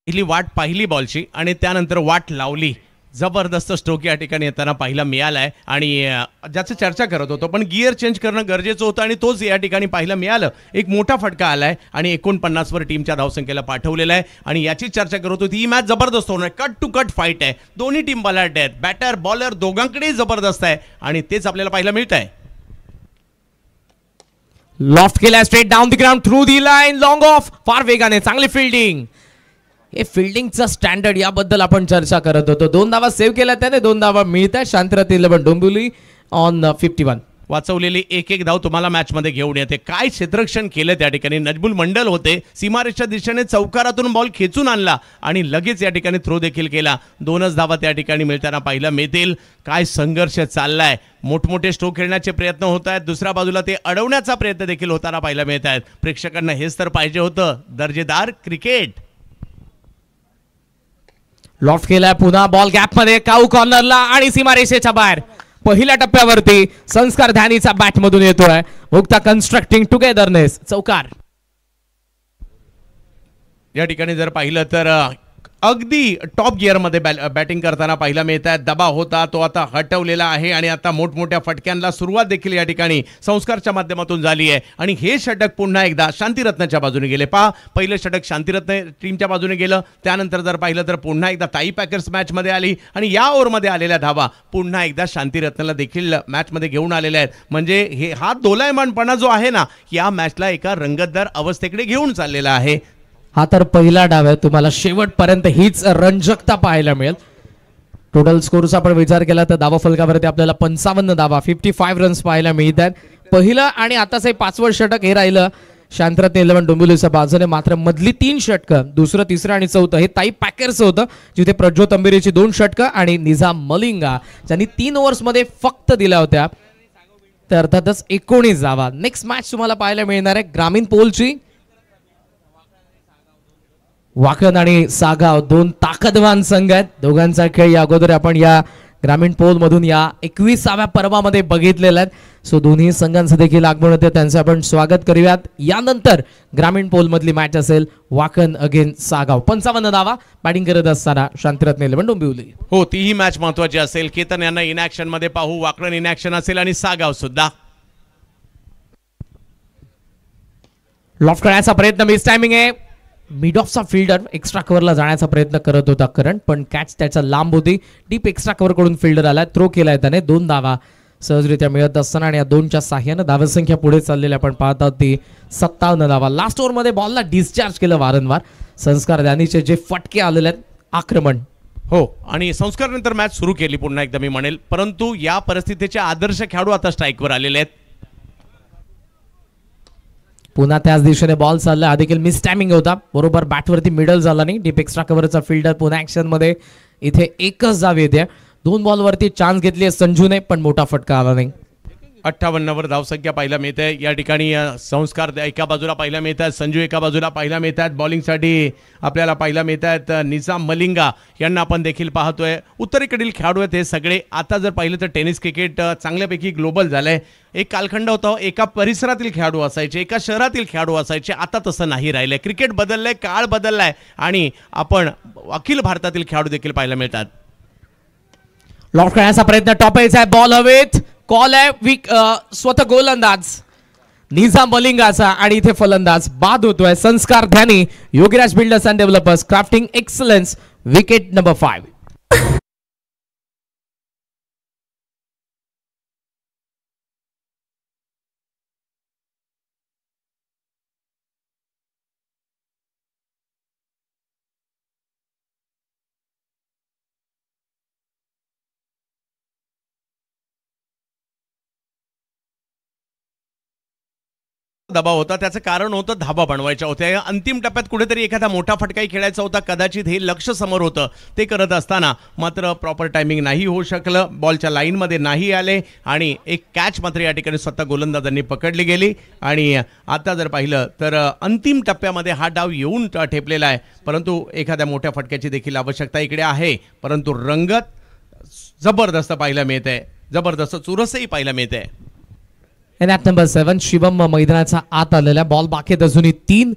पहिली वाट पाहिली बॉलची आणि त्यानंतर वाट लावली. जबरदस्त स्ट्रोक या ठिकाणी येताना पाहायला मिळालाय आणि ज्याची चर्चा करत होतो, पण गिअर चेंज करणं गरजेचं होतं आणि तोच या ठिकाणी पाहायला मिळालं. एक मोठा फटका आलाय आणि 49 वर टीमच्या धावसंख्येला पाठवलेला आहे आणि याची चर्चा करत होती. ही मॅच जबरदस्त होणार, कट टू कट फाईट आहे. दोन्ही टीम बलाढ्य आहेत, बॅटर बॉलर दोघांकडेही जबरदस्त आहे आणि तेच आपल्याला पाहायला मिळत आहे. लॉफ्ट केला straight down the ground through the line, long off, फार वेगाने, चांगली फिल्डिंग. हे फिल्डिंगचा स्टँडर्ड याबद्दल आपण चर्चा करत होतो. 2 धावा सेव्ह केल्या त्याने, 2 धावा मिळतात. शांतरत्न 11 डोंबिवली ऑन 51. वाचवलेली एक धाव तुम्हाला मॅच मध्ये घेऊन येते. काय क्षेत्ररक्षण केलं त्या ठिकाणी. नजबुल मंडल होते, सीमारेषच्या दिशेने चौकारातून बॉल खेचून आणला आणि लगेच या ठिकाणी थ्रो देखील केला. 2च धावा त्या ठिकाणी मिळताना पाहायला मिळतील. काय संघर्ष चाललाय, मोठमोठे स्ट्रोक खेळण्याचे प्रयत्न होत आहेत, दुसऱ्या बाजूला ते अडवण्याचा प्रयत्न देखील होताना पाहायला मिळत आहेत. प्रेक्षकांना हेच तर पाहिजे होतं, दर्जेदार क्रिकेट. लॉफ्ट केलाय पुन्हा, बॉल गॅप मध्ये, काऊ कॉर्नरला आणि सीमारेषेच्या बाहेर. पहिल्या टप्प्यावरती संस्कार ध्यानीचा बॅट मधून येतोय. मुक्ता कन्स्ट्रक्टिंग टुगेदरनेस, चौकार. या ठिकाणी जर पाहिलं तर अगदी टॉप गिअरमध्ये बॅटिंग करताना पाहायला मिळत आहे. दबाव होता तो आता हटवलेला आहे आणि आता मोठमोठ्या फटक्यांना सुरुवात देखील या ठिकाणी संस्कारच्या माध्यमातून झाली आहे आणि हे षटक पुन्हा एकदा शांतिरत्नच्या बाजूने गेले. पहा, पहिलं षटक शांतिरत्न टीमच्या बाजूने गेलं, त्यानंतर जर पाहिलं तर पुन्हा एकदा ताई पॅकर्स मॅचमध्ये आली आणि या ओव्हरमध्ये आलेल्या धावा पुन्हा एकदा शांतिरत्नला देखील मॅचमध्ये घेऊन आलेल्या आहेत. म्हणजे हा दोलायमानपणा जो आहे ना, या मॅचला एका रंगतदार अवस्थेकडे घेऊन चाललेला आहे. हा तर पहिला डाव आहे. तुम्हाला शेवटपर्यंत हीच रंजकता पाहायला मिळेल. टोटल स्कोरचा आपण विचार केला तर धावा फलकावरती आपल्याला 55 धावा, 55 रन्स पाहायला मिळतात. पहिलं आणि आताच 5वं षटक हे राहिलं शांतरत्न 11 डोंबिवलीच्या बाजूने. मात्र मधली 3 षटकं, दुसरं, तिसरं आणि चौथं हे ताई पॅकर्स होतं, जिथे प्रज्योत अंबिरेची 2 षटकं आणि निझाम मलिंगा ज्यांनी 3 ओव्हर्समध्ये फक्त दिल्या होत्या. तर अर्थातच 19 धावा. नेक्स्ट मॅच तुम्हाला पाहायला मिळणार आहे ग्रामीण पोलची. वाकण आणि सागाव 2 ताकदवान संघ आहेत. दोघांचा खेळ या अगोदर आपण या ग्रामीण पोल मधून या 21व्या पर्वामध्ये बघितलेला आहे. सो दोन्ही संघांचं देखील आगमन होते, त्यांचं आपण स्वागत करूयात. यानंतर ग्रामीण पोल मधली मॅच असेल वाकण अगेन सागाव. 55 धावा बॅटिंग करत असताना शांतिरत्न 11 डोंबिवली. हो, तीही मॅच महत्वाची असेल. केतन यांना इनॅक्शन मध्ये पाहू, वाकण इनॅक्शन असेल आणि सागाव सुद्धा. लॉफ्ट करण्याचा प्रयत्न, मिस टायमिंग आहे. मिड ऑफचा फिल्डर एक्स्ट्रा कव्हरला जाण्याचा प्रयत्न करत होता करण, पण कॅच त्याच्या लांब होती. डीप एक्स्ट्रा कव्हर कडून फिल्डर आला, थ्रो केलाय त्याने. 2 धावा सहजरित्या मिळत असताना आणि या 2च्या साह्यानं धावसंख्या पुढे चाललेली आपण पाहत आहोत ती 57 धावा. लास्ट ओव्हरमध्ये बॉलला डिस्चार्ज केलं वारंवार. संस्कार ध्यानीचे जे फटके आलेले आहेत, आक्रमण. हो, आणि संस्कार नंतर मॅच सुरू केली पुन्हा एकदा मी म्हणेल, परंतु या परिस्थितीचे आदर्श खेळाडू आता स्ट्राईकवर आलेले आहेत. पुन्हा त्याच दिशेने बॉल चालला, हा देखील मिस टायमिंग होता. बरोबर बॅटवरती मिडल झाला नाही. डीप एक्स्ट्रा कव्हरचा फिल्डर पुन्हा ऍक्शन मध्ये. इथे एकच धाव येते. 2 बॉलवरती चान्स घेतली आहे संजूने, पण मोठा फटका आला नाही. 58 वर धावसंख्या पाहायला मिळते. या ठिकाणी संस्कार एका बाजूला पाहायला मिळतात, संजू एका बाजूला पाहायला मिळतात. बॉलिंगसाठी आपल्याला पाहायला मिळतात निजाम मलिंगा यांना आपण देखील पाहतोय. उत्तरेकडील खेळाडू आहेत हे सगळे. आता जर पाहिलं तर टेनिस क्रिकेट चांगल्यापैकी ग्लोबल झालंय. एक कालखंड होता, एका परिसरातील खेळाडू असायचे, एका शहरातील खेळाडू असायचे. आता तसं नाही राहिलंय. क्रिकेट बदललंय, काळ बदललाय आणि आपण अखिल भारतातील खेळाडू देखील पाहायला मिळतात. लॉफ्ट करण्याचा प्रयत्न, टॉप आहे, बॉल हवेत, कॉल आहे स्वतः गोलंदाज निजाम मलिंगाचा आणि इथे फलंदाज बाद होतोय. Sanskar Dhyani, Yogiraj builders and developers, crafting excellence, wicket number 5. दबाव होता, त्याचं कारण होतं धाबा बनवायच्या होत्या. अंतिम टप्प्यात कुठेतरी एखादा मोठा फटकाही खेळायचा होता. कदाचित हे लक्ष समोर होतं. ते करत असताना मात्र प्रॉपर टायमिंग नाही होऊ शकलं. बॉलच्या लाईनमध्ये नाही आले आणि एक कॅच मात्र या ठिकाणी स्वतः गोलंदाजांनी पकडली गेली. आणि आता जर पाहिलं तर अंतिम टप्प्यामध्ये हा डाव येऊन ठेपलेला आहे, परंतु एखाद्या मोठ्या फटक्याची देखील आवश्यकता इकडे आहे. परंतु रंगत जबरदस्त पाहायला मिळते, जबरदस्त चुरसही पाहायला मिळते. नंबर 7 शिवम मैदानाचा आत आलेला बॉल बाकी अजूनही 3.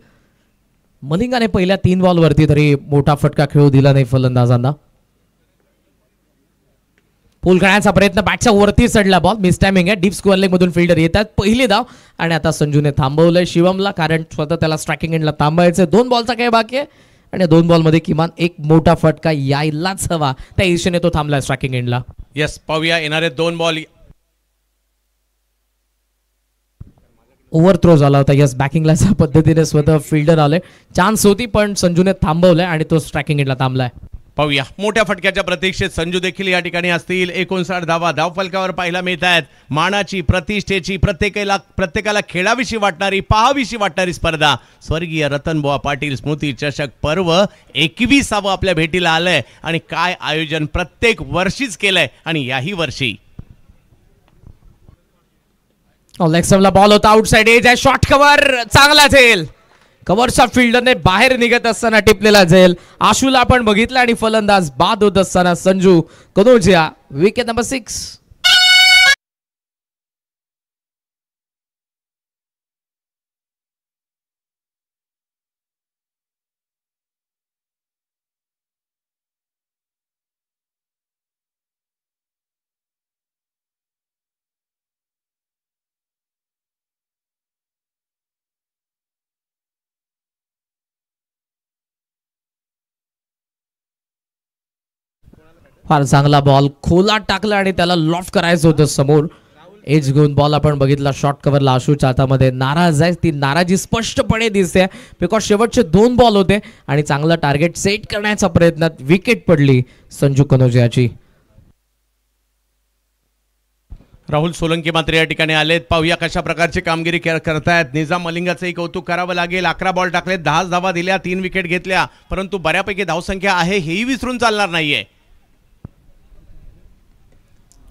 मलिंगाने पहिल्या 3 बॉलवरती तरी मोठा फटका खेळू दिला नाही फलंदाजांना. पूल करण्याचा प्रयत्न, बॅटच्या वरती चढला बॉल, मिस टायमिंग आहे. डीप स्क्वेअर लेग मधून फिल्डर येतात. पहिली धाव आणि आता संजूने थांबवलंय शिवमला, कारण स्वतः त्याला स्ट्रायकिंग एंडला थांबायचं. 2 बॉलचा काय बाकी आहे आणि 2 बॉलमध्ये किमान एक मोठा फटका यायलाच हवा. त्या ईर्षेने तो थांबलाय स्ट्रायकिंग एंडला. यस, पाहूया येणारे 2 बॉल. ओव्हर थ्रो झाला होता. यस, बॅकिंगला अशा पद्धतीने स्वतः फिल्डर आले. चान्स होती पण संजूने थांबवलंय आणि तो स्ट्रायकिंग एंडला थांबलाय. पाहूया, मोठ्या फटक्याच्या प्रतीक्षेत संजू देखील या ठिकाणी असतील. 59 धावा धावफलकावर पाहायला मिळत आहेत. मानाची, प्रतिष्ठेची, प्रत्येकाला खेळाविषयी वाटणारी, पाहाविषयी वाटणारी स्पर्धा स्वर्गीय रतनबुवा पाटील स्मृती चषक पर्व 21वावं आपल्या भेटीला आलंय. आणि काय आयोजन प्रत्येक वर्षीच केलंय आणि याही वर्षी. लेक्समला बॉल होता, आउटसाइड एज आहे, शॉर्ट कव्हर चांगला झेल. कव्हरच्या फिल्डरने बाहेर निघत असताना टिपलेला झेल. आशूला आपण बघितलं आणि फलंदाज बाद होत असताना संजू कनोजिया, विकेट नंबर 6. फार चांगला बॉल खोलात टाकला आणि त्याला लॉफ्ट करायचं होतं समोर. एज घेऊन बॉल आपण बघितला शॉर्ट कव्हरला. आशूच्या हातामध्ये नाराज आहे, ती नाराजी स्पष्टपणे दिसते बिकॉज शेवटचे 2 बॉल होते आणि चांगलं टार्गेट सेट करण्याच्या प्रयत्नात विकेट पडली संजू कनोजियाची. राहुल सोलंकी मात्र या ठिकाणी आलेत. पाहूया कशा प्रकारची कामगिरी करतायत. निजाम मलिंगाचंही कौतुक करावं लागेल. 11 बॉल टाकले, 10 धावा दिल्या, 3 विकेट घेतल्या, परंतु बऱ्यापैकी धावसंख्या आहे हेही विसरून चालणार नाहीये.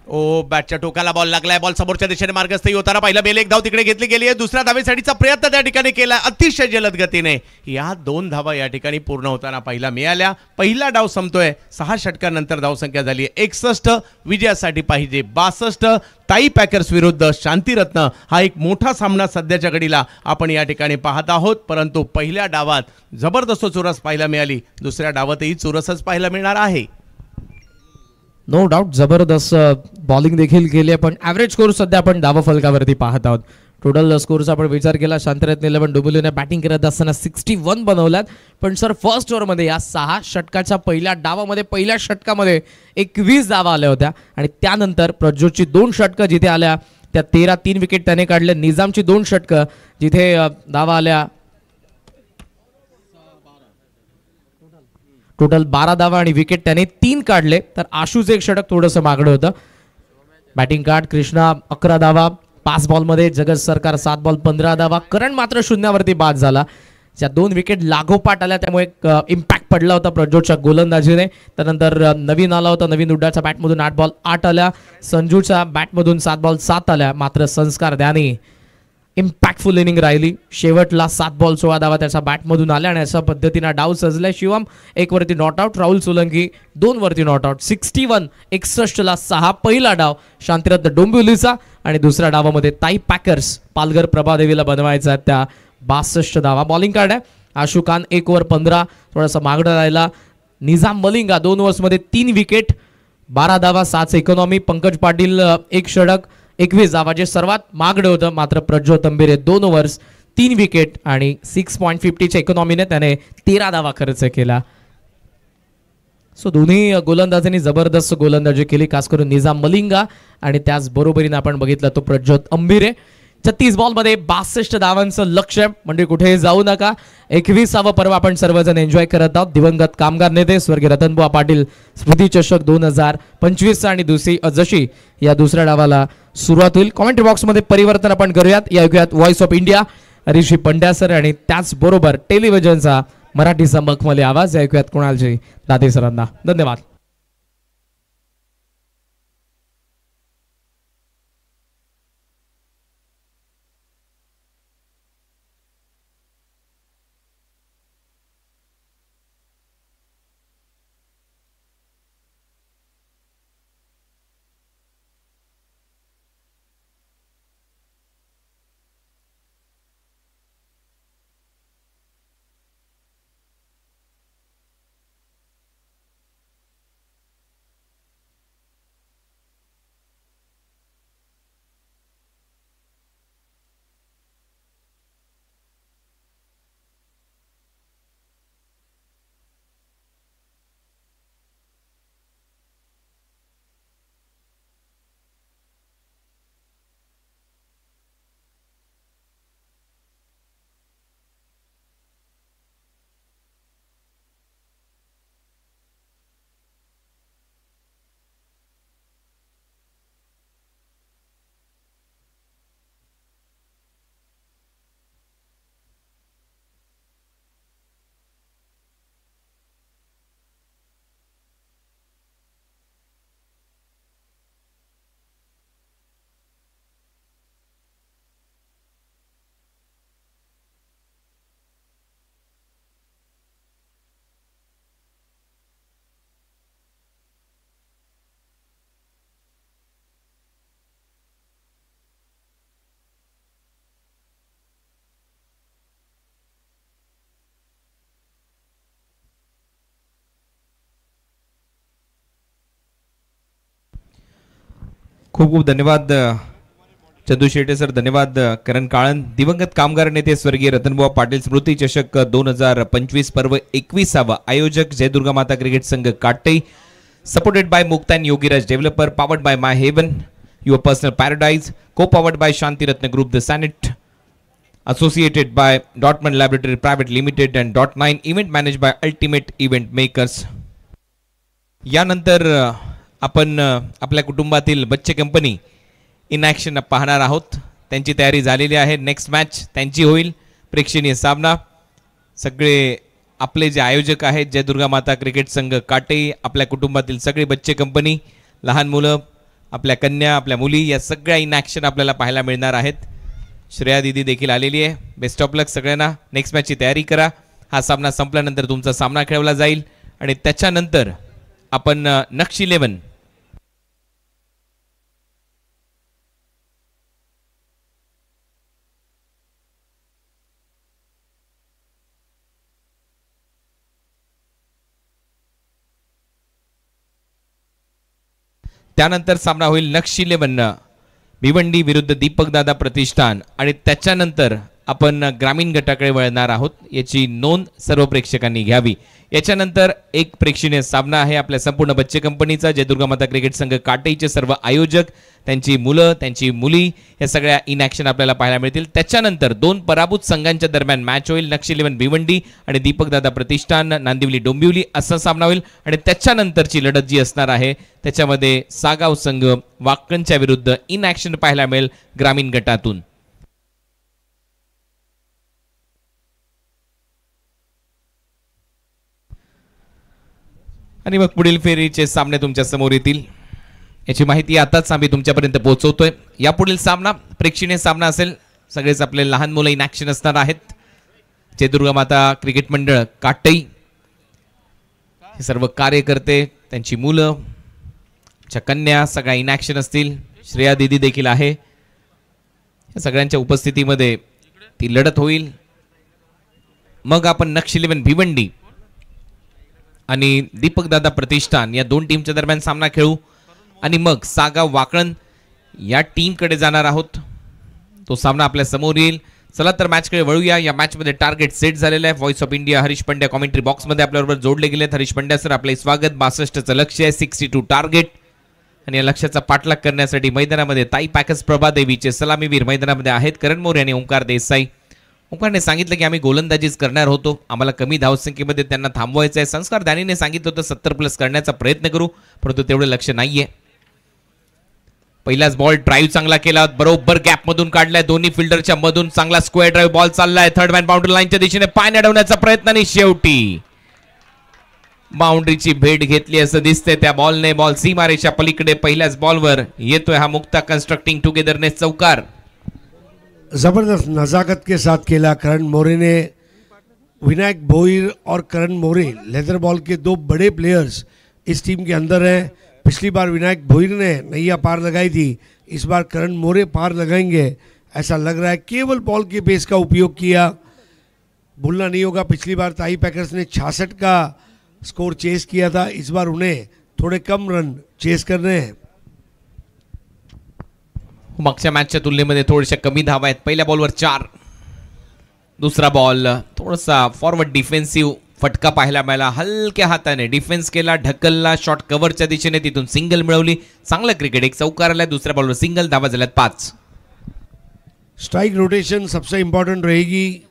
ओ, बॅटच्या टोकाला बॉल लागलाय. बॉल समोरच्या दिशेने मार्गस्थही होताना पाहिलं. बेल एक धाव तिकडे घेतली गेली आहे. दुसऱ्या धावेसाठीचा प्रयत्न त्या ठिकाणी केलाय अतिशय जलद गतीने. या 2 धावा या ठिकाणी पूर्ण होताना पाहिला मिळाल्या. पहिला डाव संपतोय. 6 षटकांनंतर धावसंख्या झाली 61. विजयासाठी पाहिजे 62. ताई पॅकर्स विरुद्ध शांतीरत्न हा एक मोठा सामना सध्याच्या घडीला आपण या ठिकाणी पाहत आहोत. परंतु पहिल्या डावात जबरदस्त चुरस पाहायला मिळाली. दुसऱ्या डावातही चुरसच पाहायला मिळणार आहे. नो डाऊट जबरदस्त बॉलिंग देखील केली आहे, पण ॲव्हरेज स्कोर सध्या आपण धावा फलकावरती पाहत आहोत. टोटल स्कोरचा आपण विचार केला, शांतरत्न 11 डुबुलीने बॅटिंग करत असताना 61 बनवल्यात. पण सर फर्स्ट ओव्हरमध्ये या 6 षटकाच्या पहिल्या डावामध्ये पहिल्या षटकामध्ये 21 धावा आल्या होत्या आणि त्यानंतर प्रज्योतची 2 षटकं जिथे आल्या त्या 13, 3 विकेट त्याने काढले. निजामची 2 षटकं जिथे धावा आल्या, टोटल 12 धावा आणि विकेट त्याने 3 काढले. तर आशूचं एक षटक थोडंसं मागणं होतं. बॅटिंग कार्ड कृष्णा 11 धावा 5 बॉलमध्ये, जगत सरकार 7 बॉल 15 धावा. करण मात्र शून्यावरती बाद झाला. ज्या 2 विकेट लागोपाठ आल्या त्यामुळे इम्पॅक्ट पडला होता प्रज्योतच्या गोलंदाजीने. त्यानंतर नवीन आला होता, नवीन उड्डाच्या बॅटमधून 8 बॉल 8 आल्या. संजूच्या बॅटमधून 7 बॉल 7 आल्या. मात्र संस्कार द्यानी इम्पॅक्टफुल इनिंग राहिली. शेवटला 7 बॉल 16 धावा त्याच्या बॅटमधून आल्या आणि अशा पद्धतीनं डाव सजलाय. शिवम 1 वरती नॉट आउट, राहुल सोलंकी 2 वरती नॉट आउट. 61 61ला 6 पहिला डाव शांतिरत्न डोंबिवलीचा आणि दुसऱ्या डावामध्ये ताई पॅकर्स पालघर प्रभादेवीला बनवायचा आहे त्या 62 धावा. बॉलिंग कार्ड आहे आशू खान 1 ओव्हर 15, थोडासा मागणं राहिला. निजाम मलिंगा 2 ओव्हर्समध्ये 3 विकेट 12 धावा 6 इकॉनॉमी. पंकज पाटील 1 षटक 21 धावा जे सर्वात मागणं होतं. मात्र प्रज्योत अंबिरे 2 ओव्हर्स 3 विकेट आणि 6.50च्या इकॉनॉमीने त्याने 13 धावा खर्च केला. सो दोन्ही गोलंदाजांनी जबरदस्त गोलंदाजी केली, खास करून निजाम मलिंगा आणि त्याच बरोबरीने आपण बघितलं तो प्रज्योत अंबिरे. 36 बॉलमध्ये 62 धावांचं लक्ष्य, म्हणजे कुठेही जाऊ नका. 21वावं पर्व आपण सर्वजण एन्जॉय करत आहोत. दिवंगत कामगार नेते स्वर्गीय रतनबुवा पाटील स्मृती चषक 2025 आणि जशी या दुसऱ्या डावाला सुरुवात होईल. कॉमेंट्री बॉक्समध्ये परिवर्तन आपण करूयात. या ऐकूयात voice of India Rishi Pandya sir आणि त्याचबरोबर टेलिव्हिजनचा मराठीचा मखमली आवाज ऐकूयात कुणालजी दादे सरांना. धन्यवाद. खूप खूप धन्यवाद चंदू शेटे सर, धन्यवाद करण काळन. दिवंगत कामगार नेते स्वर्गीय रतनबुवा पाटील स्मृती चषक 2025 पर्व 21वा आयोजक जय दुर्गा माता क्रिकेट संघ काटई, सपोर्टेड बाय मुक्तान Yogiraj developer, powered by my heaven your personal paradise, co powered by Shanti Ratna group the सॅनेट, associated by Dortmund Laboratory Private Limited and .9 event managed by Ultimate Event Makers. यानंतर आपण आपल्या कुटुंबातील बच्चे कंपनी इन ॲक्शन पाहणार आहोत. त्यांची तयारी झालेली आहे. नेक्स्ट मॅच त्यांची होईल. प्रेक्षणीय सामना. सगळे आपले जे आयोजक आहेत जय दुर्गा माता क्रिकेट संघ काटे, आपल्या कुटुंबातील सगळे बच्चे कंपनी, लहान मुलं, आपल्या कन्या, आपल्या मुली, या सगळ्या इन ॲक्शन आपल्याला पाहायला मिळणार आहेत. श्रेया दीदी देखील आलेली आहे. बेस्ट ऑफ लक सगळ्यांना. नेक्स्ट मॅचची तयारी करा. हा सामना संपल्यानंतर तुमचा सामना खेळवला जाईल आणि त्याच्यानंतर आपण नक्श 11 त्यानंतर सामना होईल नक्श 11 भिवंडी विरुद्ध दीपक दादा प्रतिष्ठान आणि त्याच्यानंतर आपण ग्रामीण गटाकडे वळणार आहोत. याची नोंद सर्व प्रेक्षकांनी घ्यावी. याच्यानंतर एक प्रेक्षणीय सामना आहे आपल्या संपूर्ण बच्चे कंपनीचा जय दुर्गा माता क्रिकेट संघ काटेचे सर्व आयोजक, त्यांची मुलं, त्यांची मुली, या सगळ्या इन ॲक्शन आपल्याला पाहायला मिळतील. त्याच्यानंतर दोन पराभूत संघांच्या दरम्यान मॅच होईल. नक्श 11 भिवंडी आणि दीपक दादा प्रतिष्ठान नांदिवली डोंबिवली असा सामना होईल आणि त्याच्यानंतरची लढत जी असणार आहे त्याच्यामध्ये सागाव संघ वाकणच्या विरुद्ध इन ॲक्शन पाहायला मिळेल ग्रामीण गटातून. आणि मग पुढील फेरीचे सामने तुमच्या समोर येतील. याची माहिती आताच आम्ही तुमच्यापर्यंत पोहोचवतोय. यापुढील सामना प्रेक्षणीय सामना असेल. सगळेच आपले लहान मुलं इन ॲक्शन असणार आहेत. जय दुर्गा माता क्रिकेट मंडळ काटई, हे सर्व कार्यकर्ते, त्यांची मुलं, कन्या, सगळ्या इन ॲक्शन असतील. श्रेया दीदी देखील आहे. या सगळ्यांच्या उपस्थितीमध्ये ती लढत होईल. मग आपण नक्श 11 भिवंडी आणि दीपक दादा प्रतिष्ठान या दोन टीमच्या दरम्यान सामना खेळू आणि मग सागाव वाकण या टीमकडे जाणार आहोत. तो सामना आपल्या समोर येईल. चला तर मॅचकडे वळूया. या मॅचमध्ये टार्गेट सेट झालेलं आहे. Voice of India Harish Pandya commentary बॉक्समध्ये आपल्याबरोबर जोडले गेलेत. हरीश पंड्या सर, आपले स्वागत. 62चं लक्ष्य आहे, 62 टार्गेट आणि या लक्ष्याचा पाठलाग करण्यासाठी मैदानामध्ये ताई पॅकस प्रभादेवीचे सलामीवीर मैदानामध्ये आहेत. करण मोरे आणि ओंकार देसाई. ओंकारने सांगितलं की आम्ही गोलंदाजीच करणार होतो, आम्हाला कमी धावसंख्येमध्ये त्यांना थांबवायचं आहे. संस्कार दानीने सांगितलं होतं 70+ करण्याचा प्रयत्न करू, परंतु तेवढं लक्ष नाहीये. पहिलाच बॉल ड्राईव्ह चांगला केला, बरोबर गॅप मधून काढलाय, दोन्ही फिल्डरच्या मधून चांगला स्क्वेअर ड्राईव्ह बॉल चाललाय. थर्ड मॅन बाउंड्री लाईनच्या दिशेने पाय अडवण्याचा प्रयत्न आणि शेवटी बाउंड्रीची भेट घेतली असं दिसतंय त्या बॉलने. बॉल सीमारेच्या पलीकडे पहिल्याच बॉलवर येतोय हा मुक्ता कन्स्ट्रक्टिंग टुगेदरनेस चौकार. ज़बरदस्त नज़ाकत के साथ खेला करण मोरे ने. विनायक भोईर और करण मोरे लेदर बॉल के दो बड़े प्लेयर्स इस टीम के अंदर हैं. पिछली बार विनायक भोईर ने नैया पार लगाई थी, इस बार करण मोरे पार लगाएंगे ऐसा लग रहा है. केवल बॉल के बेस का उपयोग किया. भूलना नहीं होगा पिछली बार ताई पैकर्स ने 66 का स्कोर चेस किया था, इस बार उन्हें थोड़े कम रन चेस करने हैं. मागच्या मॅचच्या तुलनेमध्ये थोड्याशा कमी धावा आहेत. पहिल्या बॉलवर 4. दुसरा बॉल थोडासा फॉरवर्ड डिफेन्सिव्ह फटका पाहायला मिळाला. हलक्या हाताने डिफेन्स केला, ढकलला, शॉट कव्हरच्या दिशेने, तिथून सिंगल मिळवली. चांगलं क्रिकेट. एक चौकार आलाय. दुसऱ्या बॉलवर सिंगल. धावा झाल्यात 5. स्ट्राइक रोटेशन सबसे इम्पोर्टेंट रहेगी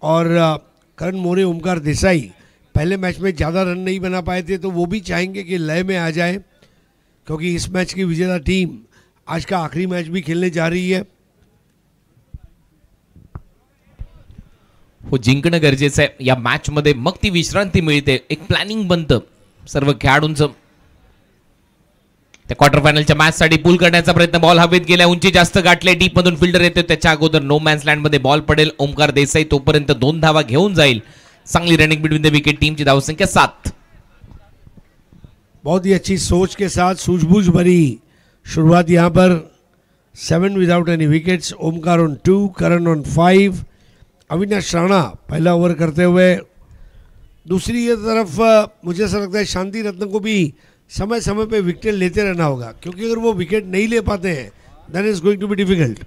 और करण मोरे, ओमकार देसाई पहले मैच में ज़्यादा रन नहीं बना पाए थे, तो वो भी चाहेंगे कि लय में आ जाए, क्योंकि इस मैच की विजेता टीम आज का आखिरी मैच भी खेलने जा रही है. हो, जिंकणं गरजेचं आहे या मॅच मध्ये. मग ती विश्रांती मिळते, एक प्लॅनिंग बनतं सर्व खेळाडूंचं. त्या क्वार्टर फायनलच्या मॅच साठी पूल करण्याचा प्रयत्न. बॉल हवेत गेला, उंची जास्त गाठले, डीप मधून फिल्डर येतो, त्याच्या अगोदर नो मॅन्स लँड मध्ये बॉल पडेल. ओमकार देसाई तोपर्यंत 2 धावा घेऊन जाईल. चांगली रनिंग बिटवीन द विकेट. टीमची धावसंख्या 7. बहुत ही अच्छी सोच के साथ सूझबूझ भरी शुरुआत यहाँ पर. 7 without any wickets. Omkar on 2, Karan on 5. Avinash Rana पहला ओवर करते हुए. दूसरी ये तरफ मुझे ऐसा लगता है शांति रत्न को भी समय समय पे विकेट लेते रहना होगा, क्योंकि अगर वो विकेट नहीं ले पाते हैं then is going to be difficult.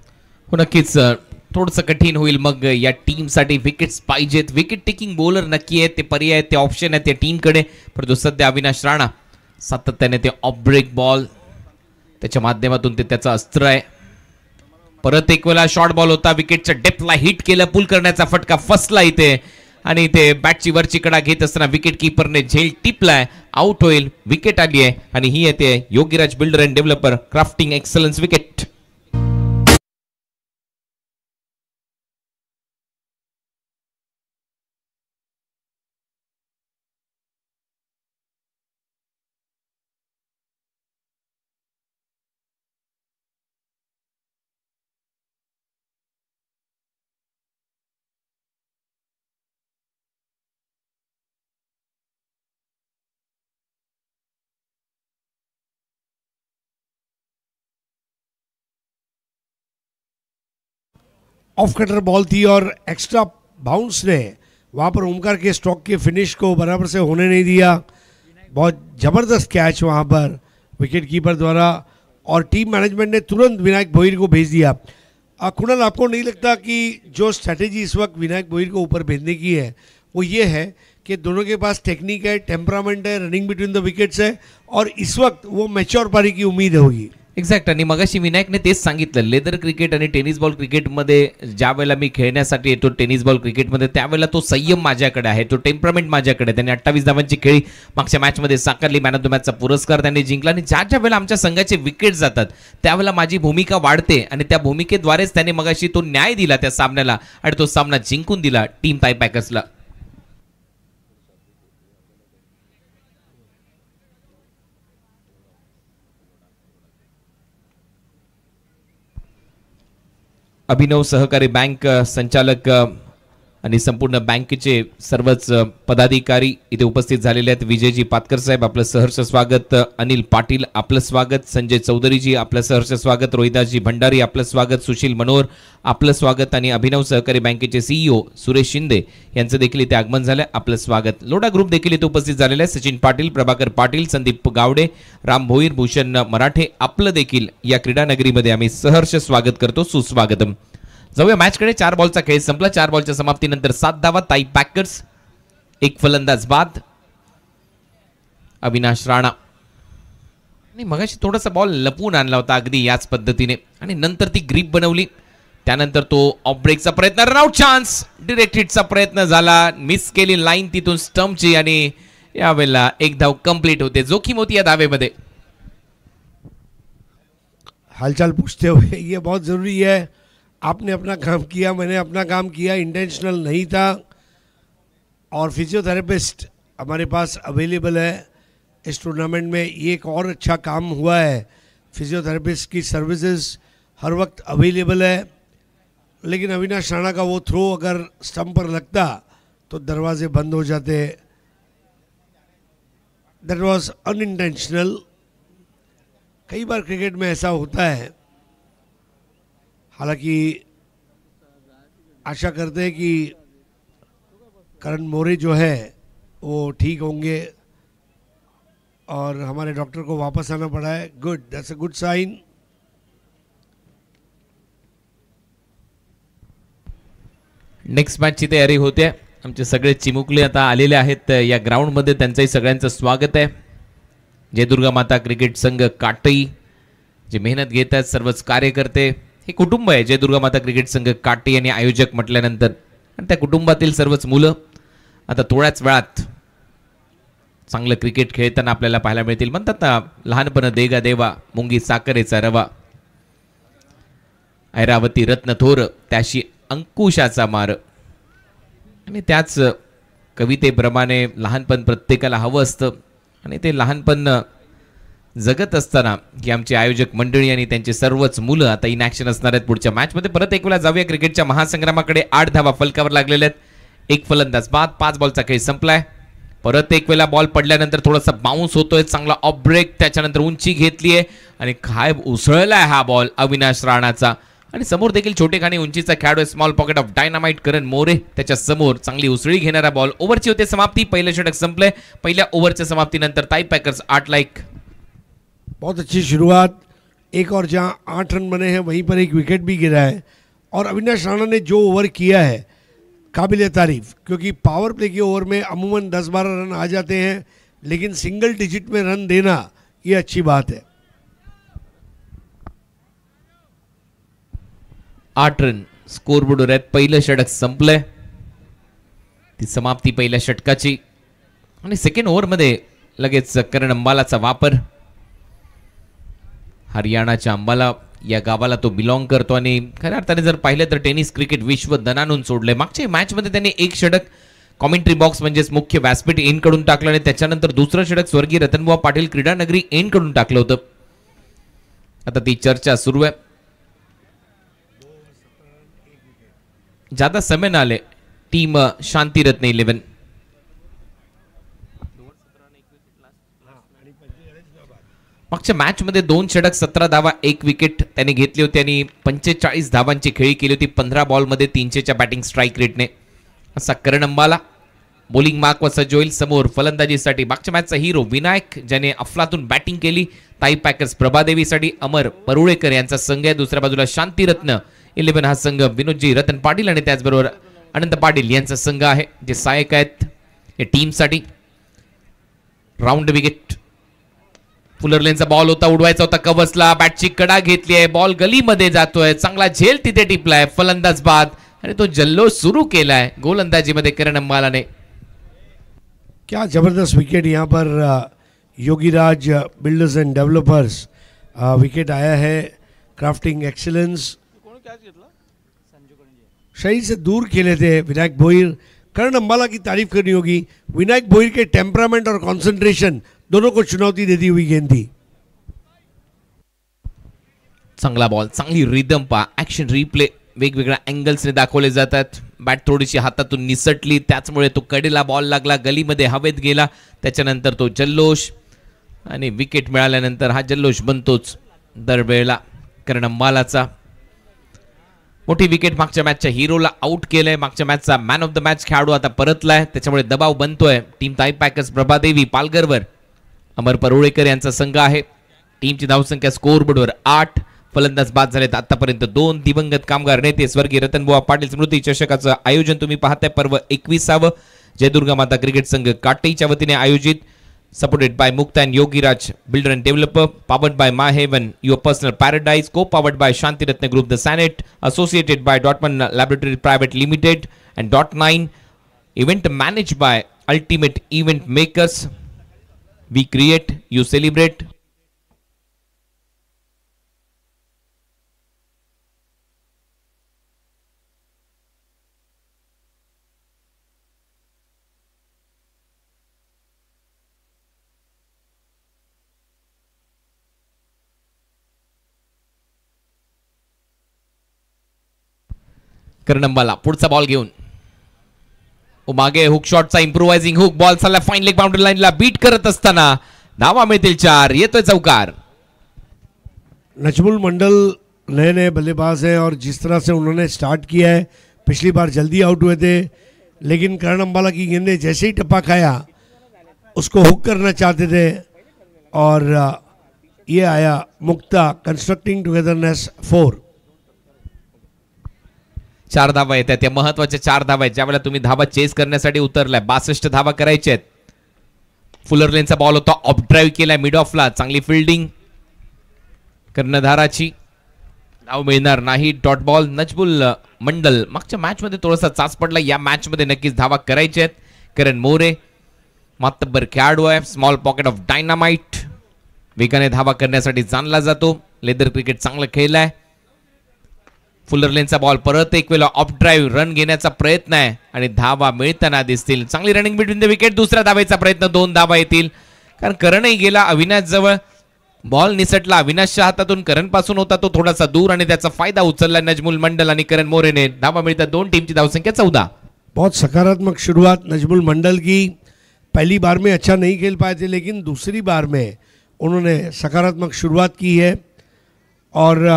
हो नक्कीच थोडंसं कठीण होईल मग या टीमसाठी. विकेट्स पाहिजेत, विकेट टेकिंग बॉलर नक्की आहेत, ते पर्याय आहेत, ते ऑप्शन आहेत त्या टीमकडे. परंतु सध्या अविनाश राणा सातत्याने ते ऑफ ब्रेक बॉल त्याच्या माध्यमातून ते त्याचं अस्त्र आहे. परत एक वेळा शॉर्ट बॉल होता, विकेटच्या डेप्थला हिट केलं, पुल करण्याचा फटका फसला इथे आणि ते बॅटची वरची कडा घेत असताना विकेट किपरने झेल टिपलाय. आउट होईल, विकेट आली आहे आणि ही येते Yogiraj builder and developer crafting excellence wicket. Off cutter ball थी और एक्स्ट्रा बाउंस ने वहाँ पर ओमकार के स्ट्रोक के फिनिश को बराबर से होने नहीं दिया. बहुत ज़बरदस्त कैच वहाँ पर विकेट कीपर द्वारा और टीम मैनेजमेंट ने तुरंत विनायक भोईर को भेज दिया. कुणाल, आपको नहीं लगता कि जो स्ट्रैटेजी इस वक्त विनायक भोईर को ऊपर भेजने की है वो ये है कि दोनों के पास टेक्निक है, टेम्परामेंट है, रनिंग बिटवीन द विकेट्स है और इस वक्त वो मैच्योर पारी की उम्मीद होगी. एक्झॅक्ट. आणि मगाशी विनायकने तेच सांगितलं, लेदर क्रिकेट आणि टेनिस बॉल क्रिकेटमध्ये ज्या वेळेला मी खेळण्यासाठी येतो टेनिस बॉल क्रिकेटमध्ये त्यावेळेला तो संयम माझ्याकडे आहे, तो टेम्परामेंट माझ्याकडे. त्यांनी 28 धावांची खेळी मागच्या मॅचमध्ये साकारली, मॅन ऑफ द मॅचचा पुरस्कार त्यांनी जिंकला. आणि ज्या ज्या वेळेला आमच्या संघाचे विकेट जातात त्यावेळेला माझी भूमिका वाढते आणि त्या भूमिकेद्वारेच त्यांनी मगाशी तो न्याय दिला त्या सामन्याला आणि तो सामना जिंकून दिला टीम टाय पॅकर्सला. अभिनव सहकारी बँक संचालक आणि संपूर्ण बँकेचे सर्वच पदाधिकारी इथे उपस्थित झालेले आहेत. विजयजी पातकर साहेब आपलं सहर्ष स्वागत, अनिल पाटील आपलं स्वागत, संजय चौधरीजी आपलं सहर्ष स्वागत, रोहिदासजी भंडारी आपलं स्वागत, सुशील मनोहर आपलं स्वागत आणि अभिनव सहकारी बँकेचे सीईओ सुरेश शिंदे यांचं देखील इथे आगमन झालं, आपलं स्वागत. लोढा ग्रुप देखील इथे उपस्थित झालेला आहे. सचिन पाटील, प्रभाकर पाटील, संदीप गावडे, राम भोईर, भूषण मराठे आपलं देखील या क्रीडा नगरीमध्ये आम्ही सहर्ष स्वागत करतो, सुस्वागतम. जाऊया मॅचकडे. 4 बॉलचा खेळ संपला. 4 बॉलच्या समाप्तीनंतर 7 धावा ताई पॅकर्स, एक फलंदाज बाद अविनाश राणा. आणि मगाशी थोडासा बॉल लपवून आणला होता अगदी याच पद्धतीने आणि नंतर ती ग्रीप बनवली. त्यानंतर तो ऑफ ब्रेकचा प्रयत्न, रन आउट चान्स, डिरेक्ट हिटचा प्रयत्न झाला, मिस केली लाईन तिथून स्टंपची आणि यावेळेला एक धाव कंप्लीट होते. जोखीम होती या धावेमध्ये. हालचाल पूछते हुए ये बहुत ज़रूरी है. आपने अपना काम किया, मैंने अपना काम किया, इंटेंशनल नहीं था. और फिजियोथेरेपिस्ट हमारे पास अवेलेबल है इस टूर्नामेंट में. ये एक और अच्छा काम हुआ है, फिजियोथेरेपिस्ट की सर्विसेज हर वक्त अवेलेबल है. लेकिन अविनाश राणा का वो थ्रो अगर स्टंप पर लगता तो दरवाजे बंद हो जाते. That was unintentional. कई बार क्रिकेट में ऐसा होता है. हालांकि आशा करते हैं कि करण मोरे जो है वो ठीक होंगे और हमारे डॉक्टर को वापस आना पड़ा है. Good, that's a good sign. Next मॅचची तयारी होते. आमचे सगळे चिमुकले आता आलेले आहेत या ग्राउंडमध्ये, त्यांचंही सगळ्यांचं स्वागत आहे. जयदुर्गा माता क्रिकेट संघ काटई जे मेहनत घेत आहेत, सर्वच कार्यकर्ते, हे कुटुंब आहे जयदुर्गा माता क्रिकेट संघ काटई आणि आयोजक म्हटल्यानंतर. आणि त्या कुटुंबातील सर्वच मुलं आता थोड्याच वेळात चांगलं क्रिकेट खेळताना आपल्याला पाहायला मिळतील. म्हणतात ना, लहानपण देगा देवा मुंगी साखरेचा रवा, ऐरावती रत्न थोर त्याशी अंकुशाचा मार. आणि त्याच कवितेप्रमाणे लहानपण प्रत्येकाला हवं असतं आणि ते लहानपण जगत असताना की आमचे आयोजक मंडळी आणि त्यांचे सर्वच मुलं आता इन ॲक्शन असणार आहेत पुढच्या मॅचमध्ये. परत एक वेळा जाऊया क्रिकेटच्या महासंग्रामाकडे. 8 धावा फलकावर लागलेल्या आहेत, एक फलंदाज बाद. 5 बॉलचा खेळ संपलाय. परत एक वेळा बॉल पडल्यानंतर थोडासा बाउन्स होतोय, चांगला ऑफ ब्रेक, त्याच्यानंतर उंची घेतली आहे आणि काय उसळलाय हा बॉल अविनाश राणाचा. आणि समोर देखील छोटेखानी उंचीचा खेळाडू, स्मॉल पॉकेट ऑफ डायनामाइट करण मोरे त्याच्या समोर चांगली उसळी घेणारा बॉल. ओव्हरची होते समाप्ती. पहिलं षटक संपलंय. पहिल्या ओव्हरच्या समाप्तीनंतर ताई पॅकर्स 8 ला 1 बहुत अच्छी शुरुआत, एक और जहां 8 रन बने हैं वहीं पर एक विकेट भी गिरा है। और अविनाश राणा ने जो ओवर किया है काबिल तारीफ, क्योंकि पावर प्ले के ओवर में अमूमन 10-12 रन आ जाते हैं, लेकिन सिंगल डिजिट में रन देना ये अच्छी बात है। 8 रन स्कोरबोर्डवर आहेत. पहिलं षटक संपलंय. ती समाप्ती पहिल्या षटकाची. आणि सेकंड ओव्हरमध्ये लगेच करण अंबालाचा वापर. हरियाणाच्या अंबाला या गावाला तो बिलॉंग करतो आणि खऱ्या अर्थाने जर पाहिलं तर टेनिस क्रिकेट विश्व दणानून सोडलंय. मागच्या मॅचमध्ये त्यांनी एक षटक कॉमेंट्री बॉक्स म्हणजेच मुख्य व्यासपीठ एन कडून टाकलं आणि त्याच्यानंतर दुसरं षटक स्वर्गीय रतनबुवा पाटील क्रीडा नगरी एन कडून टाकलं होतं. आता ती चर्चा सुरू आहे. ज्यादा समय ना ले टीम शांती रत्न 11. मागच्या मॅच मध्ये 2 षटक 17 धावा 1 विकेट त्याने घेतली होती आणि 45 धावांची खेळी केली होती 15 बॉल मध्ये 300च्या बॅटिंग स्ट्राईक रेटने. असा करण अंबाला बॉलिंग मार्क व सज्ज होईल. समोर फलंदाजीसाठी मागच्या मॅचचा हिरो विनायक ज्याने अफलातून बॅटिंग केली. ताई पॅकर्स प्रभादेवीसाठी अमर परुळेकर यांचा संघ आहे. दुसऱ्या बाजूला शांतीरत्न 11 हा संघ विनोदजी रतन पाटील आणि त्याचबरोबर अनंत पाटील यांचा संघ आहे जे सहाय्यक आहेत या टीमसाठी. Round wicket. फुलर लेनचा बॉल होता, उडवायचा होता कव्हर्सला. बॅटची कडा घेतली आहे. बॉल गलीमध्ये जातोय. चांगला झेल तिथे टिपलाय. फलंदाज बाद आणि तो जल्लोष सुरू केलाय गोलंदाजीमध्ये करण अंबालाने. क्या जबरदस्त विकेट यहाँ पर Yogiraj builders and developers wicket आया है. Crafting excellence. शरीर से दूर खेले थे विनायक भोईर. करण अंबाला की तारीफ करनी होगी. विनायक भोईर के टेम्परामेंट और कंसंट्रेशन दोनों को चुनौती देती हुई गेंद थी. चांगला बॉल, चांगली रिदम पा. ऍक्शन रिप्ले वेगवेगळ्या अँगल्सने दाखवले जातात. बॅट थोडीशी हातातून निसटली त्याचमुळे तो कडेला बॉल लागला, गलीमध्ये हवेत गेला. त्याच्यानंतर तो जल्लोष आणि विकेट मिळाल्यानंतर हा जल्लोष बनतोच दरवेळेला करण अंबालाचा. मोठी विकेट. मागच्या मॅचच्या हिरोला आउट केलंय. मागच्या मॅचचा मॅन ऑफ द मॅच खेळाडू आता परतलाय. त्याच्यामुळे दबाव बनतोय टीम ताई पॅकर्स प्रभादेवी पालघरवर. अमर परुळेकर यांचा संघ आहे. टीमची धावसंख्या स्कोरबोर्डवर 8. फलंदाज बाद झालेत आतापर्यंत 2. दिवंगत कामगार नेते स्वर्गीय रतनबुवा पाटील स्मृती चषकाचं आयोजन तुम्ही पाहताय. पर्व 21वे जयदुर्गा माता क्रिकेट संघ काटेच्या वतीने आयोजित. Supported by Mukta and Yogiraj, builder and developer. Powered by My Haven, your personal paradise. Co-powered by Shanti Ratna Group, the Senate. Associated by Dortmund Laboratory Private Limited and Dot9. Event managed by Ultimate Event Makers. We create, you celebrate. करण अंबाला पुढचा ball घेऊन मागे hook शॉटचा इम्प्रोवायझिंग hook ball चालला fine leg boundary लाईनला beat करत असताना धावा मिळतील 4. येतोय चौकार. नजमुल मंडल नए नए बल्लेबाज हैं और जिस तरह से उन्होंने स्टार्ट किया है, पिछली बार जल्दी आउट हुए थे, लेकिन करण अंबाला की गेंद ने जैसे ही टप्पा खाया उसको हुक करना चाहते थे और ये आया मुक्ता कंस्ट्रक्टिंग टुगेदरनेस 4. 4 धावा येतात. त्या महत्वाच्या 4 धावा आहेत ज्यावेळेला तुम्ही धावा चेस करण्यासाठी उतरलाय. 62 धावा करायच्या आहेत. फुलर लेनचा बॉल होता, ऑफ ड्राईव्ह केलाय मिड ऑफला. चांगली फिल्डिंग कर्णधाराची. धाव मिळणार नाही. Dot ball. नजमुल मंडल मागच्या मॅच मध्ये थोडासा चाच पडला. या मॅच मध्ये नक्कीच धावा करायच्या आहेत. करण मोरे मातब्बर खेळाडू आहे. Small pocket of dynamite. वेगाने धावा करण्यासाठी जाणला जातो. लेदर क्रिकेट चांगलं खेळलाय. फुलर लेनचा बॉल परत एक वेळा ऑफ ड्राईव्ह रन घेण्याचा प्रयत्न आहे आणि धावा मिळताना दिसतील. चांगली रनिंग बिटवीन द विकेट. दुसऱ्या धावेचा प्रयत्न. 2 धावा येतील कारण करणही गेला अविनाश जवळ. बॉल निसटला अविनाशच्या हातातून. करण पासून होता तो थोडासा दूर आणि त्याचा फायदा उचलला नजमुल मंडल आणि करण मोरेने. धावा मिळतात 2. टीमची धावसंख्या 14. बहुत सकारात्मक शुरुआत नजमुल मंडल की. पहली बार में अच्छा नहीं खेल पाए थे, लेकिन दूसरी बार में उन्होंने सकारात्मक शुरुआत की है और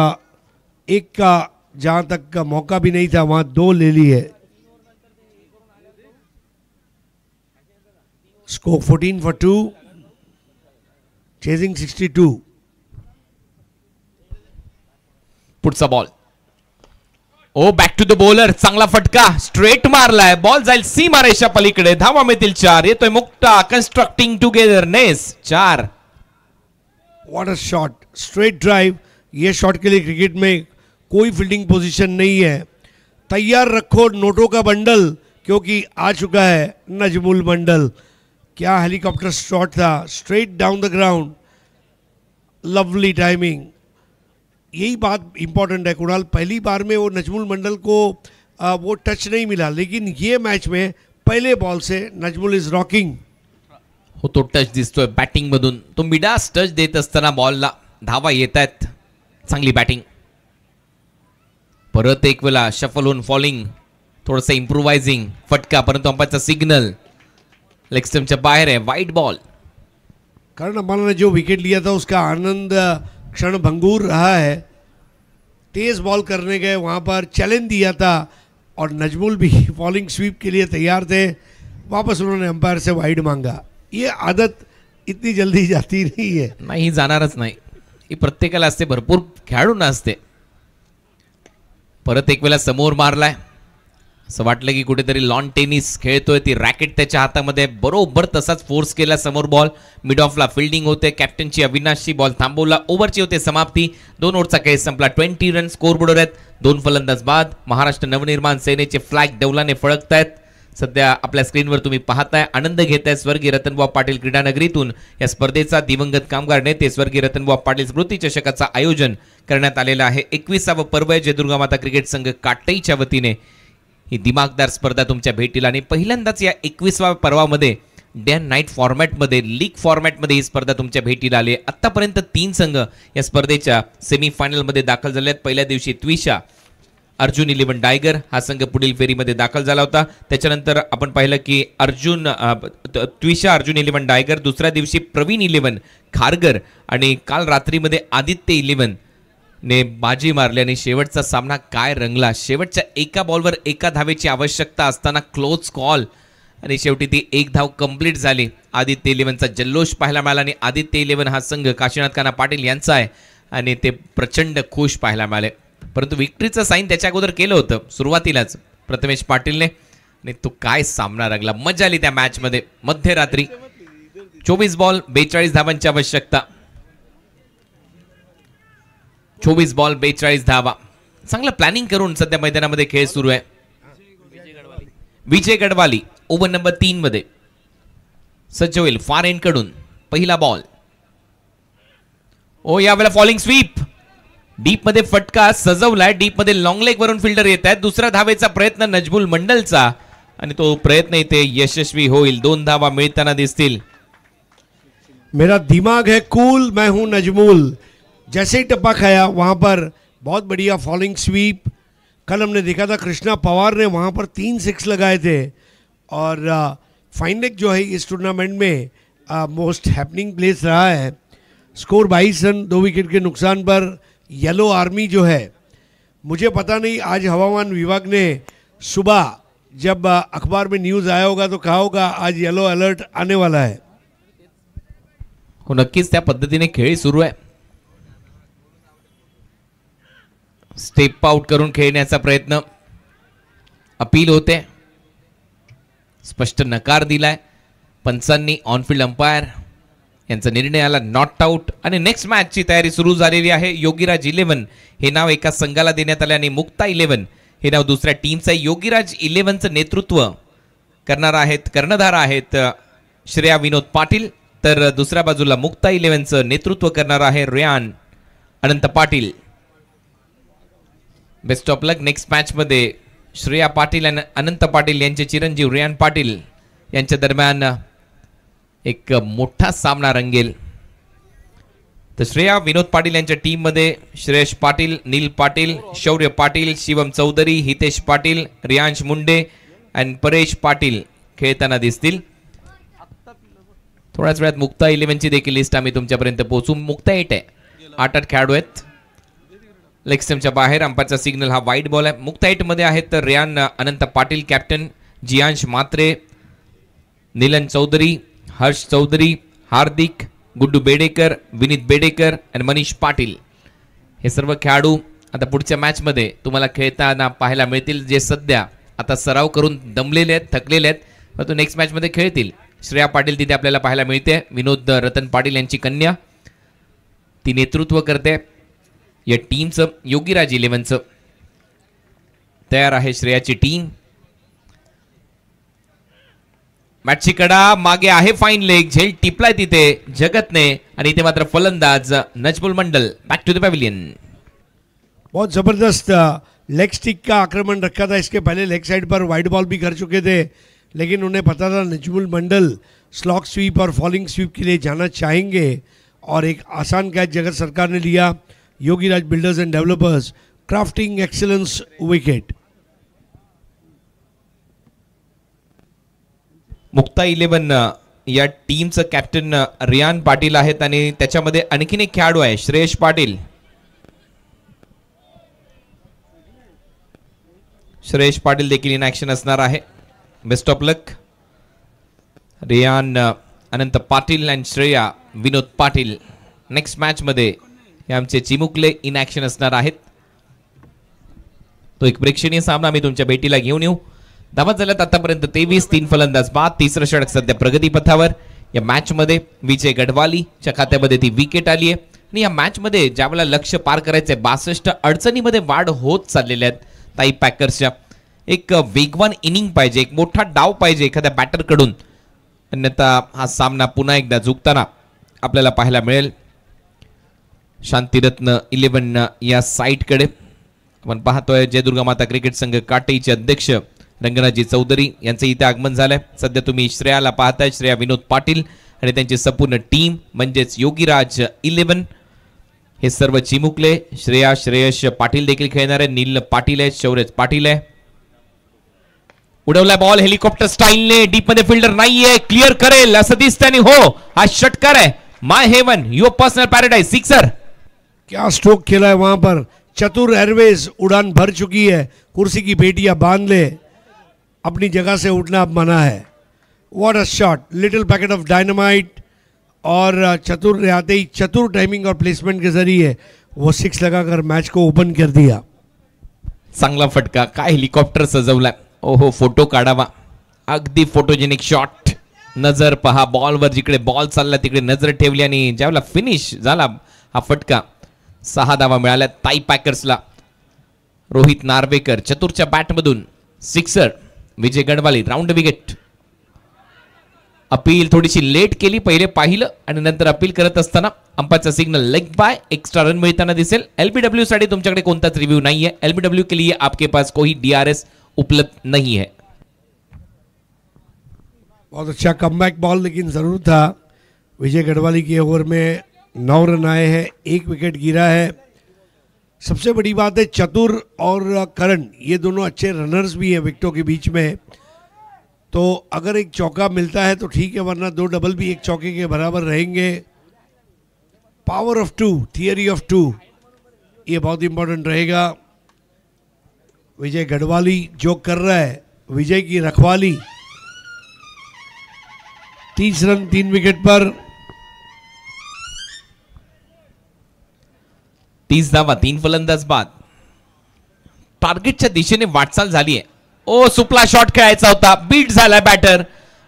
एक का जहाँ तक का मौका भी नहीं था वहाँ 2 ले ली है. Score 14 for 2, chasing 62. पुढचा ball. Oh back to the bowler, चांगला फटका, स्ट्रेट मारलाय, बॉल जाईल सीमारेषा पलीकडे, धावा मिळतील 4. येतोय Mukta, constructing togetherness 4. What a shot, straight drive. ये शॉट के लिए क्रिकेट में कोई फील्डिंग पोजीशन नहीं है. तैयार रखो नोटों का बंडल, क्योंकि आ चुका है नजमुल मंडल. क्या हेलीकॉप्टर शॉट था, straight down the ground, lovely timing. यही बात इंपॉर्टेंट है कुणाल. पहली बार में वो नजमुल मंडल को वो टच नहीं मिला, लेकिन ये मैच में पहले बॉल से नजमुल इज रॉकिंग. हो तो टच दिसतोय बॅटिंग मधून, तो मिडास टच देत असताना बॉलला धावा येत आहेत. चांगली बॅटिंग. परत एक वेळा शफल होऊन फॉलिंग, थोडंसं इम्प्रोवायझिंग, फटका, परंतु अंपायरचा सिग्नल लेग स्टंपच्या बाहेर आहे, वाईट बॉल. कारण अंबाला ने जो विकेट लिया था उसका आनंद क्षण भंगूर रहा है. तेज बॉल करने गए, वहाँ पर चैलेंज दिया था और नजमुल भी फॉलिंग स्वीप के लिए तैयार थे. वापस उन्होंने अंपायर से वाइड मांगा. ये आदत इतनी जल्दी जाती नहीं है. नाही, जाणारच नाही. ही प्रत्येकाला असते, भरपूर खेळाडूंना असते. परत एक वेळा समोर मारलाय, असं वाटलं की कुठेतरी लॉन टेनिस खेळतोय. ती रॅकेट त्याच्या हातामध्ये, बरोबर तसाच फोर्स केला समोर बॉल. मिड ऑफला फिल्डिंग होते, कॅप्टनची अविनाशची, बॉल थांबवला, ओव्हरची होते समाप्ती. 2 ओव्हरचा खेळ संपला. 20 रन स्कोरबोर्डवर आहेत. 2 फलंदाज बाद. महाराष्ट्र नवनिर्माण सेनेचे फ्लॅग डौलाने फळकतायत. सध्या आपल्या स्क्रीनवर तुम्ही पाहताय, आनंद घेताय स्वर्गीय रतनबुवा पाटील क्रीडा नगरीतून. या स्पर्धेचा दिवंगत कामगार नेते स्वर्गीय रतनबुवा पाटील स्मृती चषकाचं आयोजन करण्यात आलेलं आहे. 21वा पर्व आहे. जय दुर्गा माता क्रिकेट संघ काटईच्या वतीने ही दिमागदार स्पर्धा तुमच्या भेटीला. आणि पहिल्यांदाच या 21व्या पर्वामध्ये डे अँड नाईट फॉर्मॅटमध्ये, लीग फॉर्मॅटमध्ये ही स्पर्धा तुमच्या भेटीला आली आहे. आतापर्यंत 3 संघ या स्पर्धेच्या सेमीफायनलमध्ये दाखल झाले आहेत. पहिल्या दिवशी त्विशा अर्जुन 11 डायगर हा संघ पुढील फेरीमध्ये दाखल झाला होता. त्याच्यानंतर आपण पाहिलं की त्विशा अर्जुन 11 डायगर, दुसऱ्या दिवशी प्रवीण 11 खारगर, आणि काल रात्रीमध्ये आदित्य 11 ने बाजी मारली. आणि शेवटचा सामना काय रंगला. शेवटच्या एका बॉलवर एका धावेची आवश्यकता असताना क्लोज कॉल, आणि शेवटी ती 1 धाव कंप्लीट झाली. आदित्य 11चा जल्लोष पाहायला मिळाला. आणि आदित्य 11 हा संघ काशीनाथ कान्हा पाटील यांचा आहे, आणि ते प्रचंड खुश पाहायला मिळाले. परंतु विक्ट्रीचं साईन त्याच्या अगोदर केलं होतं सुरुवातीलाच प्रथमेश पाटीलने, आणि तो काय सामना रंगला. मजा आली त्या मॅचमध्ये. मध्यरात्री 24 बॉल 42 धावांची आवश्यकता. 24 बॉल 42 धावा. चांगलं प्लॅनिंग करून सध्या मैदानामध्ये खेळ सुरू आहे. विजय गडवाली ओव्हर नंबर 3 मध्ये सज्ज होईल फार एंड कडून. पहिला बॉल. ओ यावेळेला फॉलिंग स्वीप, डीप मध्ये फटका सजवलाय. डीप मध्ये लॉंग लेग वरून फिल्डर येत आहेत. दुसरा धावेचा प्रयत्न नजमुल मंडलचा, आणि तो प्रयत्न इथे यशस्वी होईल. 2 धावा मिळताना दिसतील. मेरा दिमाग है कूल, मैं हूं नजमुल. जैसे ही टप्पा खाया वहाँ पर बहुत बढ़िया फॉलिंग स्वीप. कल हमने देखा था कृष्णा पवार ने वहाँ पर 3 6 लगाए थे. और फाइनल जो है इस टूर्नामेंट में मोस्ट हैपनिंग प्लेस रहा है. स्कोर 22 रन 2 विकेट के नुकसान पर येलो आर्मी जो है, मुझे पता नहीं आज हवामान विभाग ने सुबह जब अखबार में न्यूज़ आया होगा तो कहा होगा आज येलो अलर्ट आने वाला है. हो, नक्कीच त्या पद्धतीने खेळ सुरू आहे. स्टेप आउट करून खेळण्याचा प्रयत्न, अपील होते, स्पष्ट नकार दिलाय पंचांनी. ऑनफिल्ड अंपायर यांचा निर्णय आला नॉट आउट. आणि नेक्स्ट मॅचची तयारी सुरू झालेली आहे. योगीराज 11 हे नाव एका संघाला देण्यात आले, आणि मुक्ता 11 हे नाव दुसऱ्या टीमचं. योगीराज 11चं नेतृत्व करणार आहेत, कर्णधार आहेत श्रेया विनोद पाटील, तर दुसऱ्या बाजूला मुक्ता 11चं नेतृत्व करणार आहे Reyan Anant Patil. Best of luck next match मध्ये. श्रेया पाटील आणि अनंत पाटील यांचे चिरंजीव रेयान पाटील यांच्या दरम्यान एक मोठा सामना रंगेल. तर श्रेया विनोद पाटील यांच्या टीम मध्ये श्रेयश पाटील, नील पाटील, शौर्य पाटील, शिवम चौधरी, हितेश पाटील, रियांश मुंडे आणि परेश पाटील खेळताना दिसतील. थोड्याच वेळात मुक्ता 11ची देखील लिस्ट आम्ही तुमच्यापर्यंत पोहोचू. मुक्ता 8 आहे, 8 खेळाडू आहेत. लेग स्टंपच्या बाहेर अंपायरचा सिग्नल, हा वाईड बॉल आहे. मुक्ता 8 मध्ये आहेत तर रेयान अनंत पाटील कॅप्टन, जियांश मात्रे, नीलन चौधरी, हर्ष चौधरी, हार्दिक, गुड्डू बेडेकर, विनीत बेडेकर आणि मनीष पाटील हे सर्व खेळाडू आता पुढच्या मॅचमध्ये तुम्हाला खेळताना पाहायला मिळतील जे सध्या आता सराव करून दमलेले आहेत, थकलेले आहेत, परंतु नेक्स्ट मॅचमध्ये खेळतील. श्रेया पाटील तिथे आपल्याला पाहायला मिळते. विनोद रतन पाटील यांची कन्या ती नेतृत्व करते या टीमचं. योगीराज 11चं तयार आहे श्रेयाची टीम. मॅचची कडा मागे आहे, फाईन लेग, झेल टिपलाय तिथे जगतने आणि इथे मात्र फलंदाज Najmul Mandal. Back to the pavilion. बहुत ज़बरदस्त लेग स्टिक का आक्रमण रखा था. इसके पहले लेग साइड पर वाइड बॉल भी कर चुके थे, लेकिन उन्हें पता था नजमुल मंडल स्लॉक स्वीप और फॉलिंग स्वीप के लिए जाना चाहेंगे और एक आसान कैच जगत सरकार ने लिया. Yogiraj builders and developers crafting excellence wicket. Mukta 11 या टीमचं कॅप्टन रियान पाटील आहेत आणि त्याच्यामध्ये आणखीन एक खेळाडू आहे श्रेयश पाटील. श्रेयश पाटील देखील इन ॲक्शन असणार आहे. Best of luck. Riyan, Anant Patil आणि श्रेया विनोद पाटील नेक्स्ट मॅच मध्ये हे आमचे चिमुकले इन ॲक्शन असणार आहेत. तो एक प्रेक्षणीय सामना आम्ही तुमच्या भेटीला घेऊन येऊ. धावा झाल्यात आतापर्यंत 23. 3 फलंदाज बाद. तिसरं षटक सध्या प्रगतीपथावर. या मॅच मध्ये विजय गढवालीच्या खात्यामध्ये ती विकेट आली आहे आणि या मॅच मध्ये ज्यावेळेला लक्ष पार करायचंय 62 अडचणीमध्ये वाढ होत चाललेल्या आहेत ताई पॅकर्सच्या. एक वेगवान इनिंग पाहिजे, एक मोठा डाव पाहिजे एखाद्या बॅटर कडून, अन्यथा हा सामना पुन्हा एकदा झुकताना आपल्याला पाहायला मिळेल. शांतिरत्न 11 या साईटकडे आपण पाहतोय. जय दुर्गा माता क्रिकेट संघ काटेचे अध्यक्ष रंगनाथजी चौधरी यांचं इथे आगमन झालंय. सध्या तुम्ही श्रेयाला पाहताय, श्रेया विनोद पाटील आणि त्यांची संपूर्ण टीम म्हणजेच योगीराज 11 हे सर्व चिमुकले. श्रेया श्रेयश पाटील देखील खेळणार आहे. नील पाटील आहे, शौर्य पाटील आहे. उडवलाय बॉल हेलिकॉप्टर स्टाईलने, डीप मध्ये फिल्डर नाहीये, क्लिअर करेल असं दिसतंय. हो, हा षटकार आहे. My heaven, your personal paradise, sixer. क्या स्ट्रोक खेला है वहां पर. चतुर एयरवेज उड़ान भर चुकी है. कुर्सी की पेटियां बांध ले, अपनी जगह से उठना अब मना है. What a shot, little packet of dynamite. और चतुर ने आते ही चतुर टाइमिंग और प्लेसमेंट के जरिए वो 6 लगाकर मैच को ओपन कर दिया. चांगला फटका. काय हेलिकॉप्टर सजवलाय. ओहो, फोटो काढावा. अगदी फोटोजेनिक शॉट. नजर पहा बॉलवर, जिकडे बॉल चालला तिकडे नजर ठेवली आणि ज्यावेळेला फिनिश झाला हा फटका. 6 धावा मिळाल्या ताई पॅकर्सला. रोहित नार्वेकर चतुरच्या बॅटमधून sixer. Vijay Gadwali round wicket. Appeal थोडीशी लेट केली, पहिले पाहिलं आणि नंतर अपील करत असताना अंपायरचा signal leg bye. Extra run मिळताना दिसेल. एलबीडब्ल्यू साठी तुमच्याकडे कोणताच रिव्ह्यू नाहीये. एलबीडब्ल्यू के लिए आपके पास कोई डीआरएस उपलब्ध नहीं है. बहुत अच्छा कमबैक बॉल लेकिन ज़रूर था. विजय गढ़वाली के ओवर में 9 रन आए हैं, 1 विकेट गिरा है. सबसे बड़ी बात है चतुर और करण ये दोनों अच्छे रनर्स भी हैं विकेटों के बीच में. तो अगर एक चौका मिलता है तो ठीक है, वरना 2 डबल भी एक चौके के बराबर रहेंगे. पावर ऑफ 2, थियरी ऑफ 2, ये बहुत इंपॉर्टेंट रहेगा. विजय गढ़वाली जो कर रहा है, विजय की रखवाली. 30 रन 3 विकेट पर. 30 धावा 3 फलंदाज बाद. टार्गेटच्या दिशेने वाटचाल झाली आहे. ओ, सुपला शॉट खेळायचा होता, बीट झाला बॅटर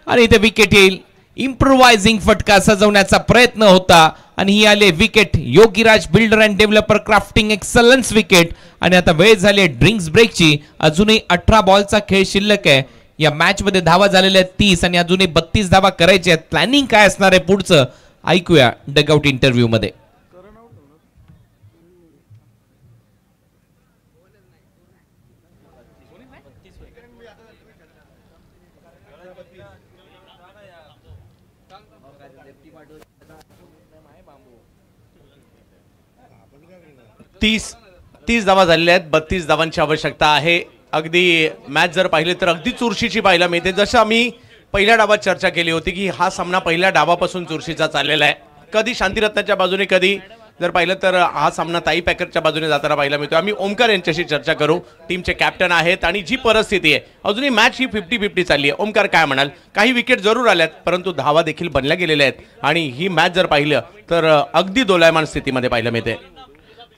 आणि इथे विकेट येईल. इम्प्रोवायझिंग फटका सजवण्याचा प्रयत्न होता आणि ही आले wicket. Yogiraj builder and developer crafting excellence wicket. आणि आता वेळ झाली आहे ड्रिंक्स ब्रेकची. अजूनही 18 बॉलचा खेळ शिल्लक आहे. या मॅच मध्ये धावा झालेल्या आहेत 30 आणि अजूनही 32 धावा करायच्या आहेत. प्लॅनिंग काय असणार आहे पुढचं ऐकूया डगआउट इंटरव्ह्यू मध्ये. तीस धावा झालेल्या आहेत. 32 धावांची आवश्यकता आहे. अगदी मॅच जर पाहिले तर अगदी चुरशीची पाहायला मिळते. जसं आम्ही पहिल्या डावात चर्चा केली होती की हा सामना पहिल्या डावापासून चुरशीचा चाललेला आहे. कधी शांतिरत्नाच्या बाजूने, कधी जर पाहिलं तर हा सामना ताई पॅकरच्या बाजूने जाताना पाहायला मिळतो. आम्ही ओमकार यांच्याशी चर्चा करू, टीमचे कॅप्टन आहेत. आणि जी परिस्थिती आहे अजूनही मॅच ही 50-50 चालली आहे. ओमकार काय म्हणाल. काही विकेट जरूर आल्यात परंतु धावा देखील बनल्या गेलेल्या आहेत आणि ही मॅच जर पाहिलं तर अगदी दोलायमान स्थितीमध्ये पाहायला मिळते.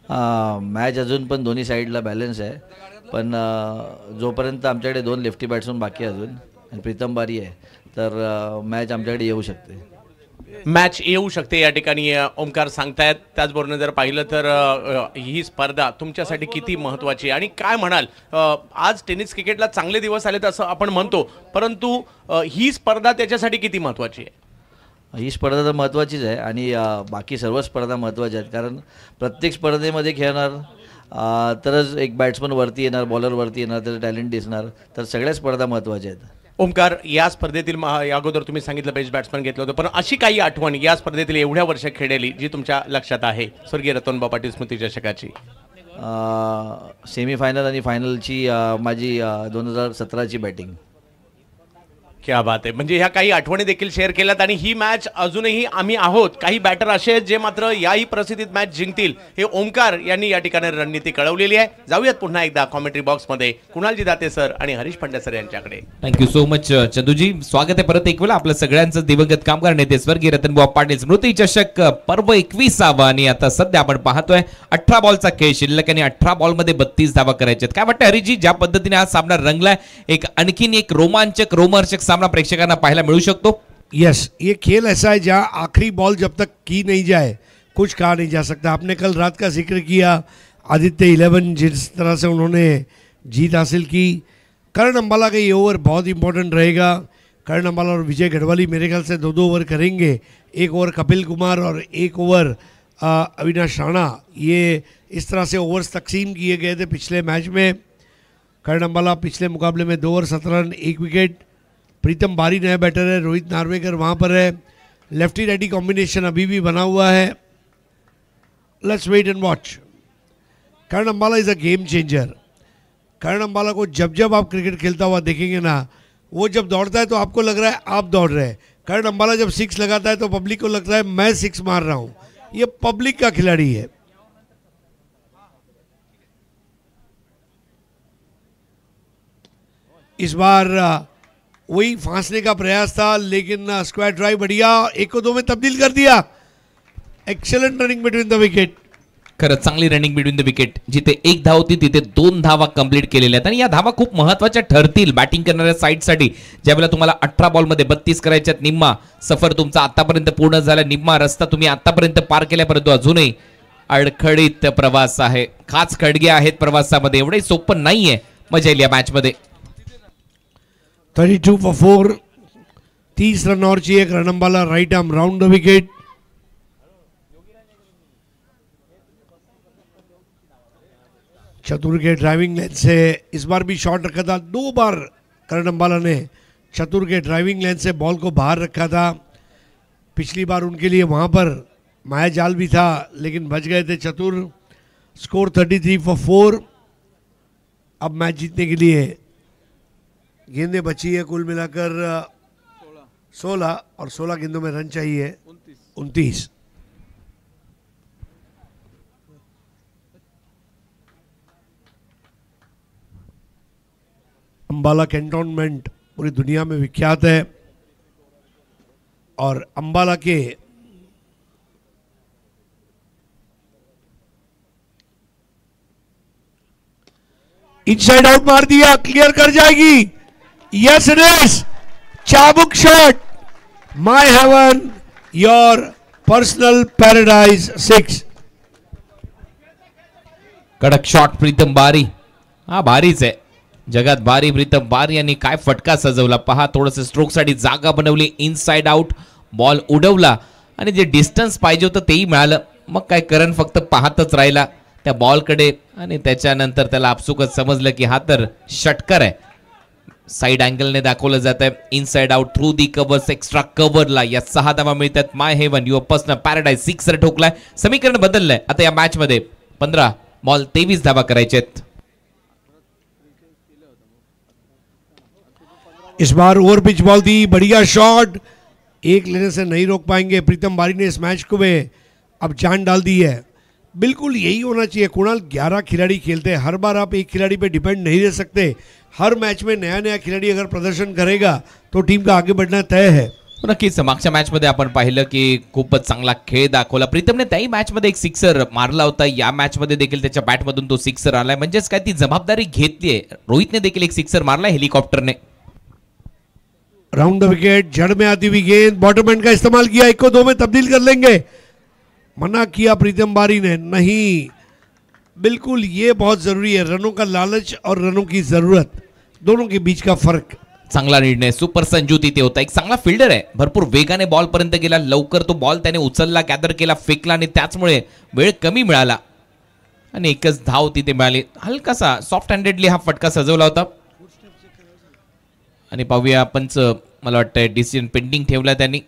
मॅच अजून पण दोन्ही साईडला बॅलन्स आहे, पण जोपर्यंत आमच्याकडे 2 लेफ्टी बॅट्समन बाकी आहे अजून आणि प्रीतम बारी आहे, तर मॅच आमच्याकडे येऊ शकते. मॅच येऊ शकते या ठिकाणी ओमकार सांगतायत. त्याचबरोबर जर पाहिलं तर ही स्पर्धा तुमच्यासाठी किती महत्त्वाची आहे आणि काय म्हणाल, आज टेनिस क्रिकेटला चांगले दिवस आलेत असं आपण म्हणतो, परंतु ही स्पर्धा त्याच्यासाठी किती महत्त्वाची आहे? ही स्पर्धा तर महत्त्वाचीच आहे आणि बाकी सर्व स्पर्धा महत्त्वाच्या आहेत, कारण प्रत्येक स्पर्धेमध्ये खेळणार तरच एक बॅट्समन वरती येणार, बॉलर वरती येणार, त्याचं टॅलेंट दिसणार, तर सगळ्या स्पर्धा महत्त्वाच्या आहेत. ओमकार, या स्पर्धेतील या अगोदर तुम्ही सांगितलं बेस्ट बॅट्समन घेतलं होतं, पण अशी काही आठवण या स्पर्धेतील एवढ्या वर्ष खेळलेली जी तुमच्या लक्षात आहे स्वर्गीय रतनबा पाटील स्मृती चषकाची? सेमीफायनल आणि फायनलची माझी 2017ची बॅटिंग. क्या बात आहे. म्हणजे ह्या काही आठवणी देखील शेअर केल्यात आणि ही मॅच अजूनही आम्ही आहोत. काही बॅटर असे आहेत जे मात्र याही प्रसिद्धीत मॅच जिंकतील, हे ओमकार यांनी या ठिकाणी रणनीती कळवलेली आहे. जाऊयात पुन्हा एकदा कॉमेंट्री बॉक्समध्ये कुणालजी दाते सर आणि हरीश पंड्या सर यांच्याकडे. Thank you so much Chanduji. स्वागत आहे परत एक वेळा आपलं सगळ्यांचं दिवंगत कामगार नेते स्वर्गीय रतनबुवा पाटील स्मृती चषक पर्व 21. आणि आता सध्या आपण पाहतोय 18 बॉलचा खेळ शिल्लक आणि 18 बॉलमध्ये 32 धावा करायच्यात. काय वाटतं हरीशजी, ज्या पद्धतीने हा सामना रंगलाय, एक आणखीन एक रोमांचक रोमहर्षक सामना प्रेक्षकांना पाहायला मिळू शकतो? यस, ये खेल ऐसा है जहाँ आखिरी बॉल जब तक की नहीं जाए कुछ कहा नहीं जा सकता. आपने कल रात का जिक्र किया, आदित्य 11 जिस तरह से उन्होंने जीत हासिल की. करण अंबाला का ये ओवर बहुत इंपॉर्टेंट रहेगा. करण अंबाला और विजय गढ़वाली मेरे ख्याल से 2-2 ओवर करेंगे. एक ओवर कपिल कुमार और एक ओवर अविनाश राणा. ये इस तरह से ओवर्स तकसीम किए गए थे पिछले मैच में. करण अंबाला पिछले मुकाबले में 2 ओवर 17 रन 1 विकेट. प्रीतम बारी नया बैटर है, रोहित नार्वेकर वहाँ पर है. लेफ्टी राइटी कॉम्बिनेशन अभी भी बना हुआ है. Let's wait and watch. Karan Ambala is a game changer. Karan Ambala को जब जब आप क्रिकेट खेलता हुआ देखेंगे ना, वो जब दौड़ता है तो आपको लग रहा है आप दौड़ रहे हैं. करण अंबाला जब 6 लगाता है तो पब्लिक को लगता है मैं 6 मार रहा हूँ. ये पब्लिक का खिलाड़ी है. इस बार वही फांसने का प्रयास था, लेकिन स्क्वायर ड्राइव बढ़िया, 1 को 2 में तब्दील कर दिया. Excellent running between the wicket. खरंच चांगली रनिंग बिटवीन द विकेट. जिथे 1 धाव होती तिथे 2 धावा कंप्लीट केलेल्या आहेत आणि या धावा खूप महत्त्वाच्या ठरतील बॅटिंग करणाऱ्या साईडसाठी. ज्यावेळेला तुम्हाला 18 बॉलमध्ये 32 करायच्यात, निम्मा सफर तुमचा आतापर्यंत पूर्ण झाला, निम्मा रस्ता तुम्ही आतापर्यंत पार केल्या, परंतु अजूनही अडखळीत प्रवास आहे. खास खडगे आहेत प्रवासामध्ये, एवढे सोपं नाहीये. मजा येईल या मॅचमध्ये. 32 for 4. 30 रन और चाहिए. Karan Ambala right arm round the wicket. Chatur के ड्राइविंग लेंथ से इस बार भी शॉट रखा था. 2 बार करण अंबाला ने चतुर के ड्राइविंग लेंथ से बॉल को बाहर रखा था. पिछली बार उनके लिए वहाँ पर माया जाल भी था, लेकिन बच गए थे चतुर. Score 33 for 4. अब मैच जीतने के लिए गेंदें बची है कुल मिलाकर 16 और 16 गेंदों में रन चाहिए 29. अंबाला कैंटोनमेंट पूरी दुनिया में विख्यात है और अंबाला के इनसाइड आउट मार दिया, क्लियर कर जाएगी. Yes it is. चाबुक shot. My heaven, your personal paradise 6. कडक शॉट प्रीतम बारी. हा भारीच आहे, जगात भारी प्रीतम बारी यांनी काय फटका सजवला पहा. थोडंसं स्ट्रोकसाठी जागा बनवली, इनसाइड आउट बॉल उडवला आणि जे डिस्टन्स पाहिजे होतं तेही मिळालं. मग काय करण फक्त पाहतच राहिला त्या बॉलकडे आणि त्याच्यानंतर त्याला आपसुकच समजलं की हा तर षटकर आहे. साइड अँगलने दाखवलं जात आहे. Inside out through the covers, extra कव्हरला या 6 धावा मिळतात. My heaven, your personal paradise 6 ठोकलाय. समीकरण बदललंय आता या मॅच मध्ये. 15 बॉल 23 धावा करायचे आहेत. इस बार ओवर पिच बॉल दी, बढ़िया शॉट. एक लेने से नहीं रोक पाएंगे. प्रीतम बारी ने इस मैच को में अब जान डाल दी है. बिल्कुल यही होना चाहिए. कुणाल 11 खिलाड़ी खेलते हैं, हर बार आप एक खिलाड़ी पे डिपेंड नहीं रह सकते. हर मैच में नया नया खिलाड़ी अगर प्रदर्शन करेगा तो टीम का आगे बढ़ना तय है. नक्कीच मागच्या मॅच मध्ये आपण पाहिलं की खूपच चांगला खेळ दाखवला प्रीतमने. त्याही मॅच मध्ये एक सिक्सर मारला होता, या मॅच मध्ये देखील त्याच्या बॅट मधून तो सिक्सर आलाय. म्हणजेच काय ती जबाबदारी घेतलीये. रोहितने देखील एक सिक्सर मारला हेलिकॉप्टरने. राउंड द विकेट, जड़ में आती हुई गेंद, बॉटम एंड का इस्तेमाल किया, 1 को 2 में तब्दील कर लेंगे, मना किया प्रीतम बारी ने. नहीं, बिल्कुल ये बहुत जरूरी है. रनों का लालच और रनों की जरूरत, दोनों के बीच का फर्क. चांगला निर्णय. सुपर संजू तिथे होता. एक चांगला फिल्डर आहे. भरपूर वेगाने बॉल पर्यंत गेला. लवकर तो बॉल त्याने उचलला, गॅदर केला, फेकला आणि त्याचमुळे वेळ कमी मिळाला आणि एकच धाव तिथे मिळाली. हलकासा सॉफ्ट हँडेडली हा फटका सजवला होता. आणि पाहूया पंच, मला वाटतं डिसिजन पेंडिंग ठेवला त्यांनी.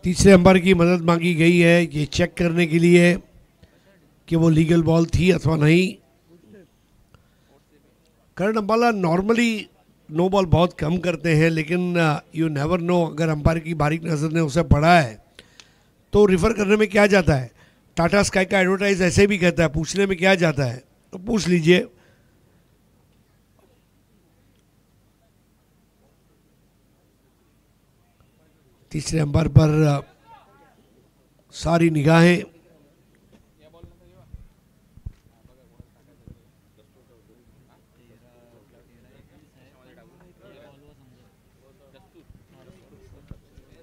तीसरे अंपायर की मदद मांगी गई है ये चेक करने के लिए कि वो लीगल बॉल थी अथवा नहीं. करण अंबाला नॉर्मली नो बॉल बहुत कम करते हैं, लेकिन यू नेवर नो, अगर अंपायर की बारीक नज़र ने उसे पढ़ा है तो रिफ़र करने में क्या जाता है. टाटा स्काई का एडवर्टाइज ऐसे भी कहता है, पूछने में क्या जाता है, तो पूछ लीजिए. तीसरे अंपायर पर सारी निगाहें.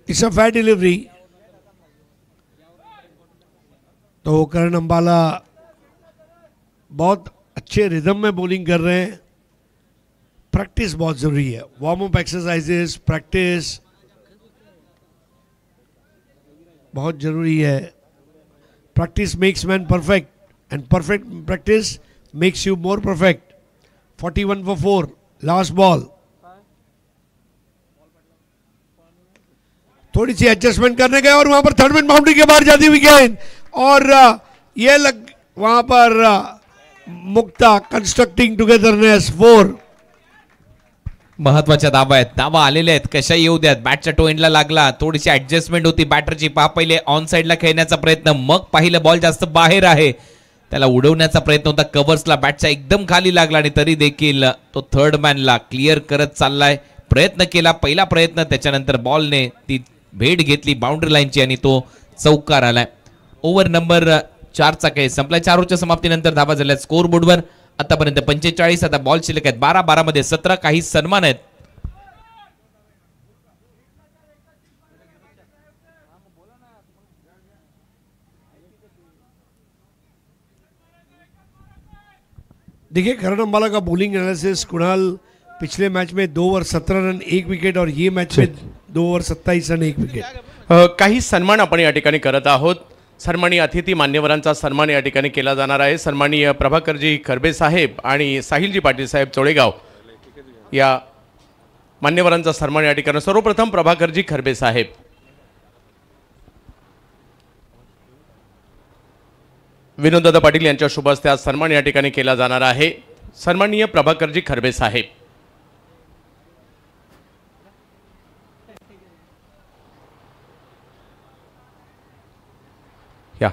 It's a fair delivery. तो करण अंबाला बहुत अच्छे रिदम में बॉलिंग कर रहे हैं. प्रैक्टिस बहुत ज़रूरी है. वार्म अप एक्सरसाइजेस, प्रैक्टिस बहुत ज़रूरी है. Practice makes man perfect and perfect practice makes you more perfect. 41 for 4, last ball. थोड़ी सी एडजस्टमेंट करने गए और वहां पर थर्ड मैन बाउंड्री के बाहर जाती हुई गेंद, और ये लग वहां पर मुक्ता कंस्ट्रक्टिंग टुगेदरनेस 4. महत्वाच्या धावा आहेत. धावा आलेल्या आहेत, कशा येऊ द्यात. बॅटच्या टो एंडला लागला, थोडीशी ऍडजस्टमेंट होती बॅटरची. पहिले ऑन साइडला खेळण्याचा प्रयत्न, मग पाहिलं बॉल जास्त बाहेर आहे, त्याला उडवण्याचा प्रयत्न होता. कव्हर्सला बॅटच्या एकदम खाली लागला आणि तरी देखील तो थर्ड मॅनला क्लिअर करत चाललाय. प्रयत्न केला, पहिला प्रयत्न, त्याच्यानंतर बॉलने ती भेट घेतली बाउंड्री लाईनची आणि तो चौकार आलाय. ओव्हर नंबर 4चा खेळ संपला. 4 ओव्हरच्या समाप्तीनंतर धावा झाल्या स्कोर बोर्डवर. आतापर्यंत 45. आता बॉल शिल्लक आहेत 12 मध्ये 17. काही सन्मान आहेत. देखिए करण अंबाला का बॉलिंग एनालिसिस. कुणाल पिछले मैच में 2 ओवर 17 रन 1 विकेट, और ये मैच में 2 ओवर 27 रन 1 विकेट. काही सन्मान आपण या ठिकाणी करत आहोत. सन्माननीय अतिथी मान्यवरांचा सन्मान या ठिकाणी केला जाणार आहे. सन्माननीय प्रभाकरजी खरबे साहेब आणि साहिलजी पाटील साहेब चोळेगाव या मान्यवरांचा सन्मान या ठिकाणी. सर्वप्रथम प्रभाकरजी खरबे साहेब. विनोददादा पाटील यांच्या शुभ हस्ते आज सन्मान या ठिकाणी केला जाणार आहे. सन्माननीय प्रभाकरजी खरबे साहेब. या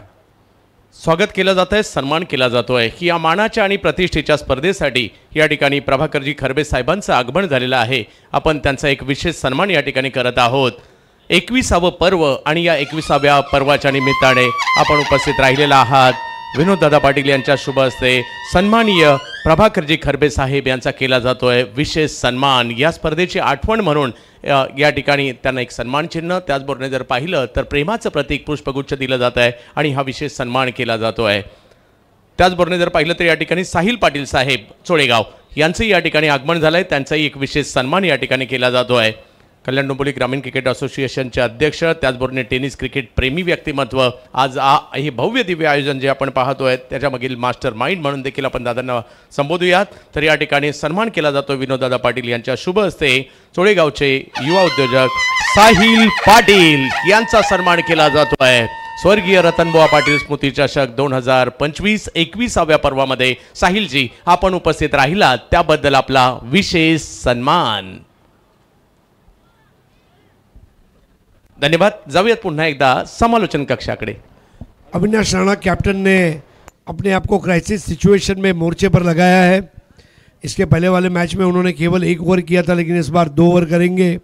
स्वागत केलं जात आहे, सन्मान केला जातोय की या मानाच्या आणि प्रतिष्ठेच्या स्पर्धेसाठी या ठिकाणी प्रभाकरजी खरबे साहेबांचं आगमन झालेलं आहे. आपण त्यांचा एक विशेष सन्मान या ठिकाणी करत आहोत. 21वे पर्व आणि या 21व्या पर्वाच्या निमित्ताने आपण उपस्थित राहिलेला आहात. विनोददादा पाटील यांच्या शुभ हस्ते सन्माननीय प्रभाकरजी खरबे साहेब यांचा केला जातोय विशेष सन्मान. या स्पर्धेची आठवण म्हणून या ठिकाणी त्यांना एक सन्मान चिन्ह, त्याचबरोबर जर पाहिलं तर प्रेमाचं प्रतीक पुष्पगुच्छ दिलं जात आहे आणि हा विशेष सन्मान केला जातो आहे. त्याचबरोबर जर पाहिलं तर या ठिकाणी साहिल पाटील साहेब चोळेगाव यांचंही या ठिकाणी आगमन झालंय. त्यांचाही एक विशेष सन्मान या ठिकाणी केला जातो आहे. कल्याण डोंबिवली ग्रामीण क्रिकेट असोसिएशनचे अध्यक्ष, त्याचबरोबर टेनिस क्रिकेट प्रेमी व्यक्तिमत्व. आज हे भव्य दिव्य आयोजन जे आपण पाहतोय त्याच्यामागील मास्टर माइंड म्हणून देखील आपण दादांना संबोधूयात. तर या ठिकाणी सन्मान केला जातो विनोददादा पाटील यांच्या शुभ हस्ते. चोळेगावचे युवा उद्योजक साहिल पाटील यांचा सन्मान केला जातो आहे. स्वर्गीय रतनबुवा पाटील स्मृती चषक 2025 21व्या पर्वामध्ये साहिलजी आपण उपस्थित राहिलात त्याबद्दल आपला विशेष सन्मान. धन्यवाद. जाऊयात पुन्हा एकदा समालोचन कक्षाकडे. अविनाश राणा कैप्टन ने अपने आप को क्राइसिस सिचुएशन में मोर्चे पर लगाया है. इसके पहले वाले मैच में उन्होंने केवल 1 ओवर किया था, लेकिन इस बार 2 ओवर करेंगे।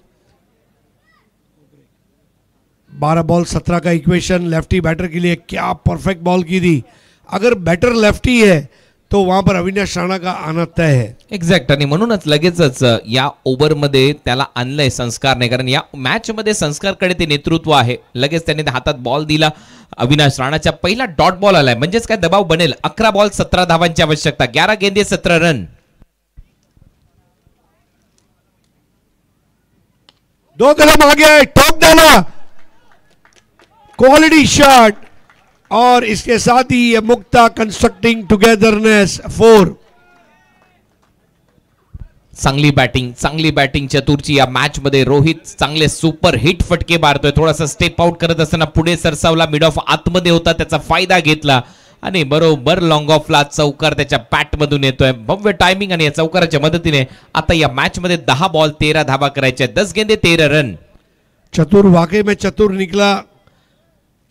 12 बॉल 17 का इक्वेशन लेफ्टी बैटर के लिए। क्या परफेक्ट बॉल की थी। अगर बैटर लेफ्टी है तो वहां पर अविनाश राणा का आना तय है। एक्झॅक्ट, आणि म्हणूनच लगेचच या ओव्हरमध्ये त्याला आणलंय संस्कारने, कारण या मॅच मध्ये संस्कारकडे ते नेतृत्व आहे. लगेच त्याने हातात बॉल दिला. अविनाश राणाच्या पहिला डॉट बॉल आलाय, म्हणजेच काय दबाव बनेल. 11 बॉल 17 धावांची आवश्यकता. 11 गेंदे 17 रन. 2 कदम आगे ठोक डाला, क्वालिटी शॉट, और इसके साथ ही ये मुक्ता कंस्ट्रक्टिंग टुगेदरनेस 4. चांगली बॅटिंग चतुरची या मॅच मध्ये. रोहित चांगले सुपर हिट फटके मारतोय. थोडासा स्टेप आउट करत असताना पुढे सरसावला. मिड ऑफ आतमध्ये होता, त्याचा फायदा घेतला आणि बरोबर लॉंग ऑफला चौकार त्याच्या बॅट मधून येतोय. भव्य टायमिंग, आणि या चौकाराच्या मदतीने आता या मॅच मध्ये 10 बॉल 13 धावा करायच्या. 10 गेंदे 13 रन. चतुर वाकई में चतुर निकला.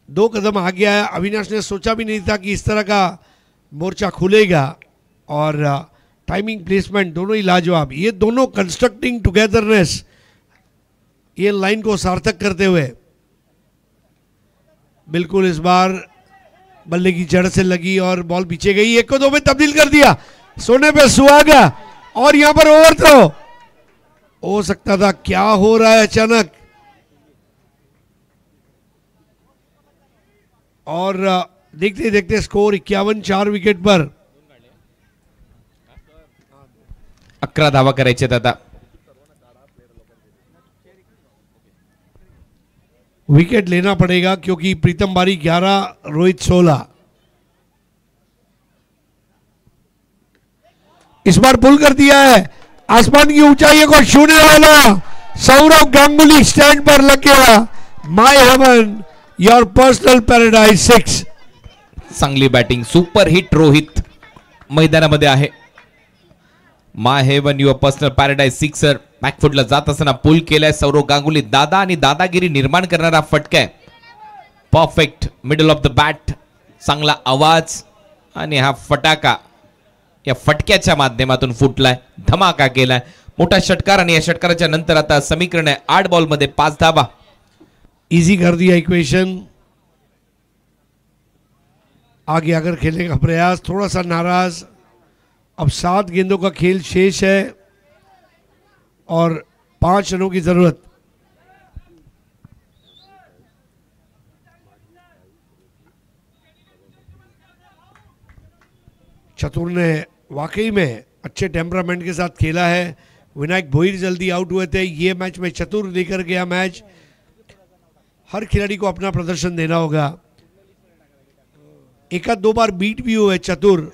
2 कदम आगे आया. अविनाश ने सोचा भी नहीं था कि इस तरह का मोर्चा खुलेगा, और टाइमिंग प्लेसमेंट दोनों ही लाजवाब. ये दोनों कंस्ट्रक्टिंग टुगेदरनेस ये लाइन को सार्थक करते हुए बिल्कुल इस बार बल्ले की जड़ से लगी और बॉल पीछे गई. 1 को 2 में तब्दील कर दिया. सोने पे सुहागा, और यहां पर ओवर थ्रो हो सकता था. क्या हो रहा है अचानक. और देखते देखते स्कोर 51, 4 विकेट पर. 11 धावा करायचे आता. विकेट लेना पड़ेगा क्योंकि प्रीतम बारी 11, रोहित 16. इस बार पुल कर दिया है. आसमान की ऊंचाइयों को छूने वाला सौरव गांगुली स्टैंड पर लग गया. My heaven, your personal paradise 6. चांगली बॅटिंग, सुपर हिट रोहित मैदानामध्ये आहे. My heaven your personal paradise 6. बॅकफुटला जात असताना पुल केलाय सौरव गांगुली. दादा आणि दादागिरी निर्माण करणारा फटका आहे. Perfect middle of the bat. चांगला आवाज, आणि हा फटाका या फटक्याच्या माध्यमातून फुटलाय. धमाका केलाय. मोठा षटकार, आणि या षटकाराच्या नंतर आता समीकरण आहे 8 बॉल मध्ये 5 धावा. इजी कर दिया इक्वेशन. आगे आकर खेलने का प्रयास, थोड़ा सा नाराज. अब 7 गेंदों का खेल शेष है और 5 रनों की जरूरत. चतुर ने वाकई में अच्छे टेम्परामेंट के साथ खेला है. विनायक भोईर जल्दी आउट हुए थे. ये मैच में चतुर लेकर गया मैच. हर खिलाड़ी को अपना प्रदर्शन देना होगा. 1-2 बार बीट भी हुए चतुर,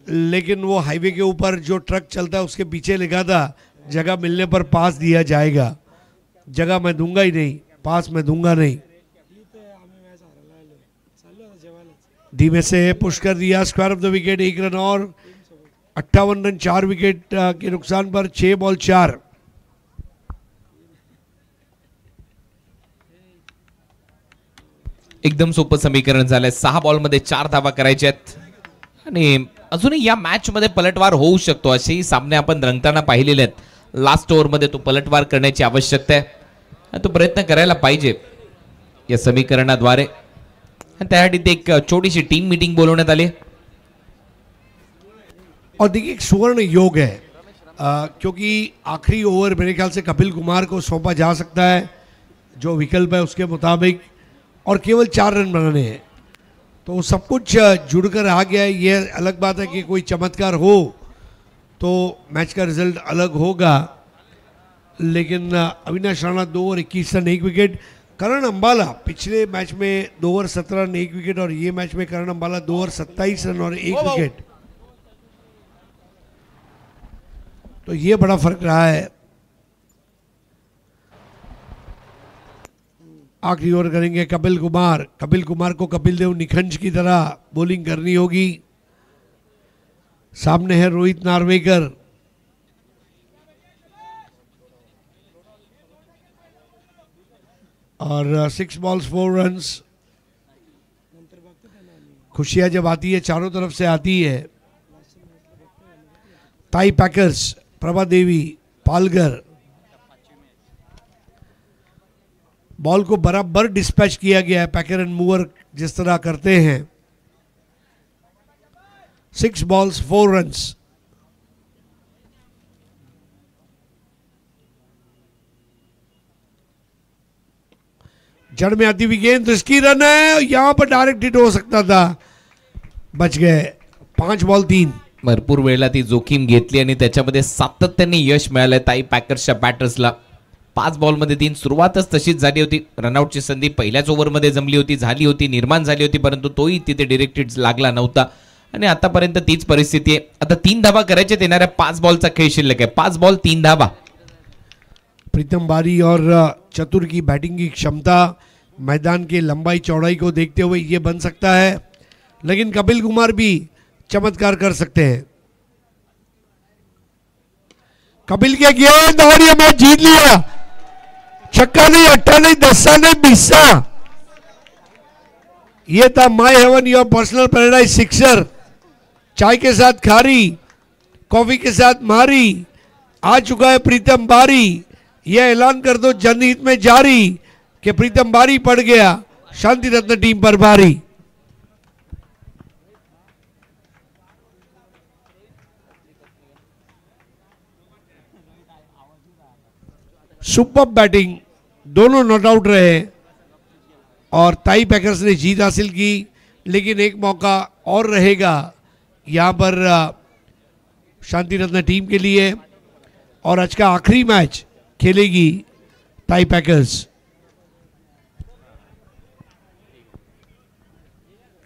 लेकिन वो हाईवे के ऊपर जो ट्रक चलता है उसके पीछे लिखा था जगह मिलने पर पास दिया जाएगा. जगह मैं दूंगा ही नहीं, पास मैं दूंगा नहीं. धीमे से पुश कर दिया. Square of the wicket 1 run और. 58 रन 4 विकेट के नुकसान पर. 6 बॉल 4. एकदम सोपं समीकरण झालंय. 6 बॉल मध्ये 4 धावा करायच्या आहेत, आणि अजूनही या मॅच मध्ये पलटवार होऊ शकतो. असेही सामने आपण रंगताना पाहिलेले आहेत. लास्ट ओव्हर मध्ये तो पलटवार करण्याची आवश्यकता आहे, आणि तो प्रयत्न करायला पाहिजे या समीकरणाद्वारे. आणि त्यासाठी ते एक छोटीशी टीम मीटिंग बोलवण्यात आली. और देखिए एक सुवर्ण योग है, क्योंकि आखिरी ओवर मेरे ख्याल से कपिल कुमार को सौंपा जा सकता है जो विकल्प है उसके मुताबिक, और केवल 4 रन बनाने हैं. तो सब कुछ जुड़कर आ गया है. ये अलग बात है कि कोई चमत्कार हो तो मैच का रिजल्ट अलग होगा, लेकिन Avinash Rana 2 over 21 run 1 wicket. Karan Ambala पिछले मैच में 2 ओवर 17 रन 1 विकेट, और ये मैच में करण अंबाला 2 ओवर 27 रन और 1 विकेट. तो ये बड़ा फर्क रहा है. आखिरी ओवर करेंगे कपिल कुमार. कपिल कुमार को कपिल देव निखंज की तरह बॉलिंग करनी होगी. सामने है रोहित नार्वेकर. और 6 बॉल्स 4 रन्स. खुशियां जब आती है चारों तरफ से आती है. ताई पैकर्स प्रभा देवी पालघर। बॉल को बराबर डिस्पैच किया गया है, पैकर एंड मूवर जिस तरह करते हैं। 6 balls 4 runs। जड़ में आती हुई गेंद, तो इसकी रन है, यहां पर डायरेक्ट हिट हो सकता था, बच गए। 5 बॉल 3। भरपूर वेळेला ती जोखीम घेतली आणि त्याच्यामध्ये सातत्याने यश मिळालंय ताई पॅकर्सच्या बॅटर्सला। 5 बॉलमध्ये 3, सुरुवातच तशीच झाली होती। रनआउटची संधी पहिल्याच ओव्हरमध्ये जमली होती, झाली होती, निर्माण झाली होती, परंतु तोही तिथे डायरेक्ट हिट लागला नव्हता आणि आतापर्यंत तीच परिस्थिती आहे। आता 3 धावा करायचे, येणाऱ्या 5 बॉलचा खेळ शिल्लक आहे। 5 बॉल 3 धावा। प्रीतम बारी और चतुर की बैटिंग की क्षमता, मैदान के लंबाई चौड़ाई को देखते हुए ये बन सकता है, लेकिन कपिल कुमार भी चमत्कार कर सकते हैं। कपिल के गेंद और ये मैच जीत लिया। छक्का नहीं, अट्ठा नहीं, 10 नहीं, 20। ये था my heaven your personal paradise sixer. चाय के साथ खारी, कॉफी के साथ मारी, आ चुका है प्रीतम बारी। यह ऐलान कर दो जनहित में जारी कि प्रीतम बारी पड़ गया, शांति रत्न टीम पर भारी। सुपर बैटिंग, दोनों नॉट आउट रहे और ताई पैकर्स ने जीत हासिल की, लेकिन एक मौका और रहेगा यहां पर शांति रत्न टीम के लिए, और आज का आखिरी मैच खेलेगी ताई पैकर्स।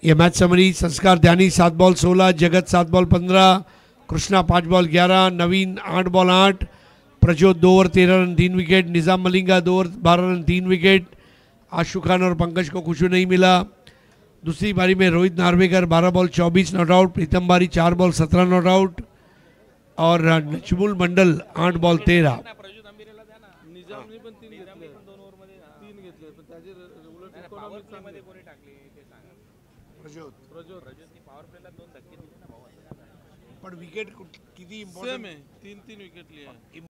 यह मैच समरी, संस्कार ध्यानी 7 ball 16, Jagat 7 ball 15, Krishna 5 ball 11, Naveen 8 ball 8, Prajot 2 over 13 run 3 wicket, Nizam Malinga 2 over 12 run 3 wicket. Ashu Khan और पंकज को कुछ नहीं मिला। दूसरी पारी में Rohit Narvekar 12 ball 24 not out, Pritam Bari 4 ball 17 not out और नजमुल मंडल 8 बॉल 13। पण विकेट किती इम्पॉर्टंट, 3 विकेट लिया।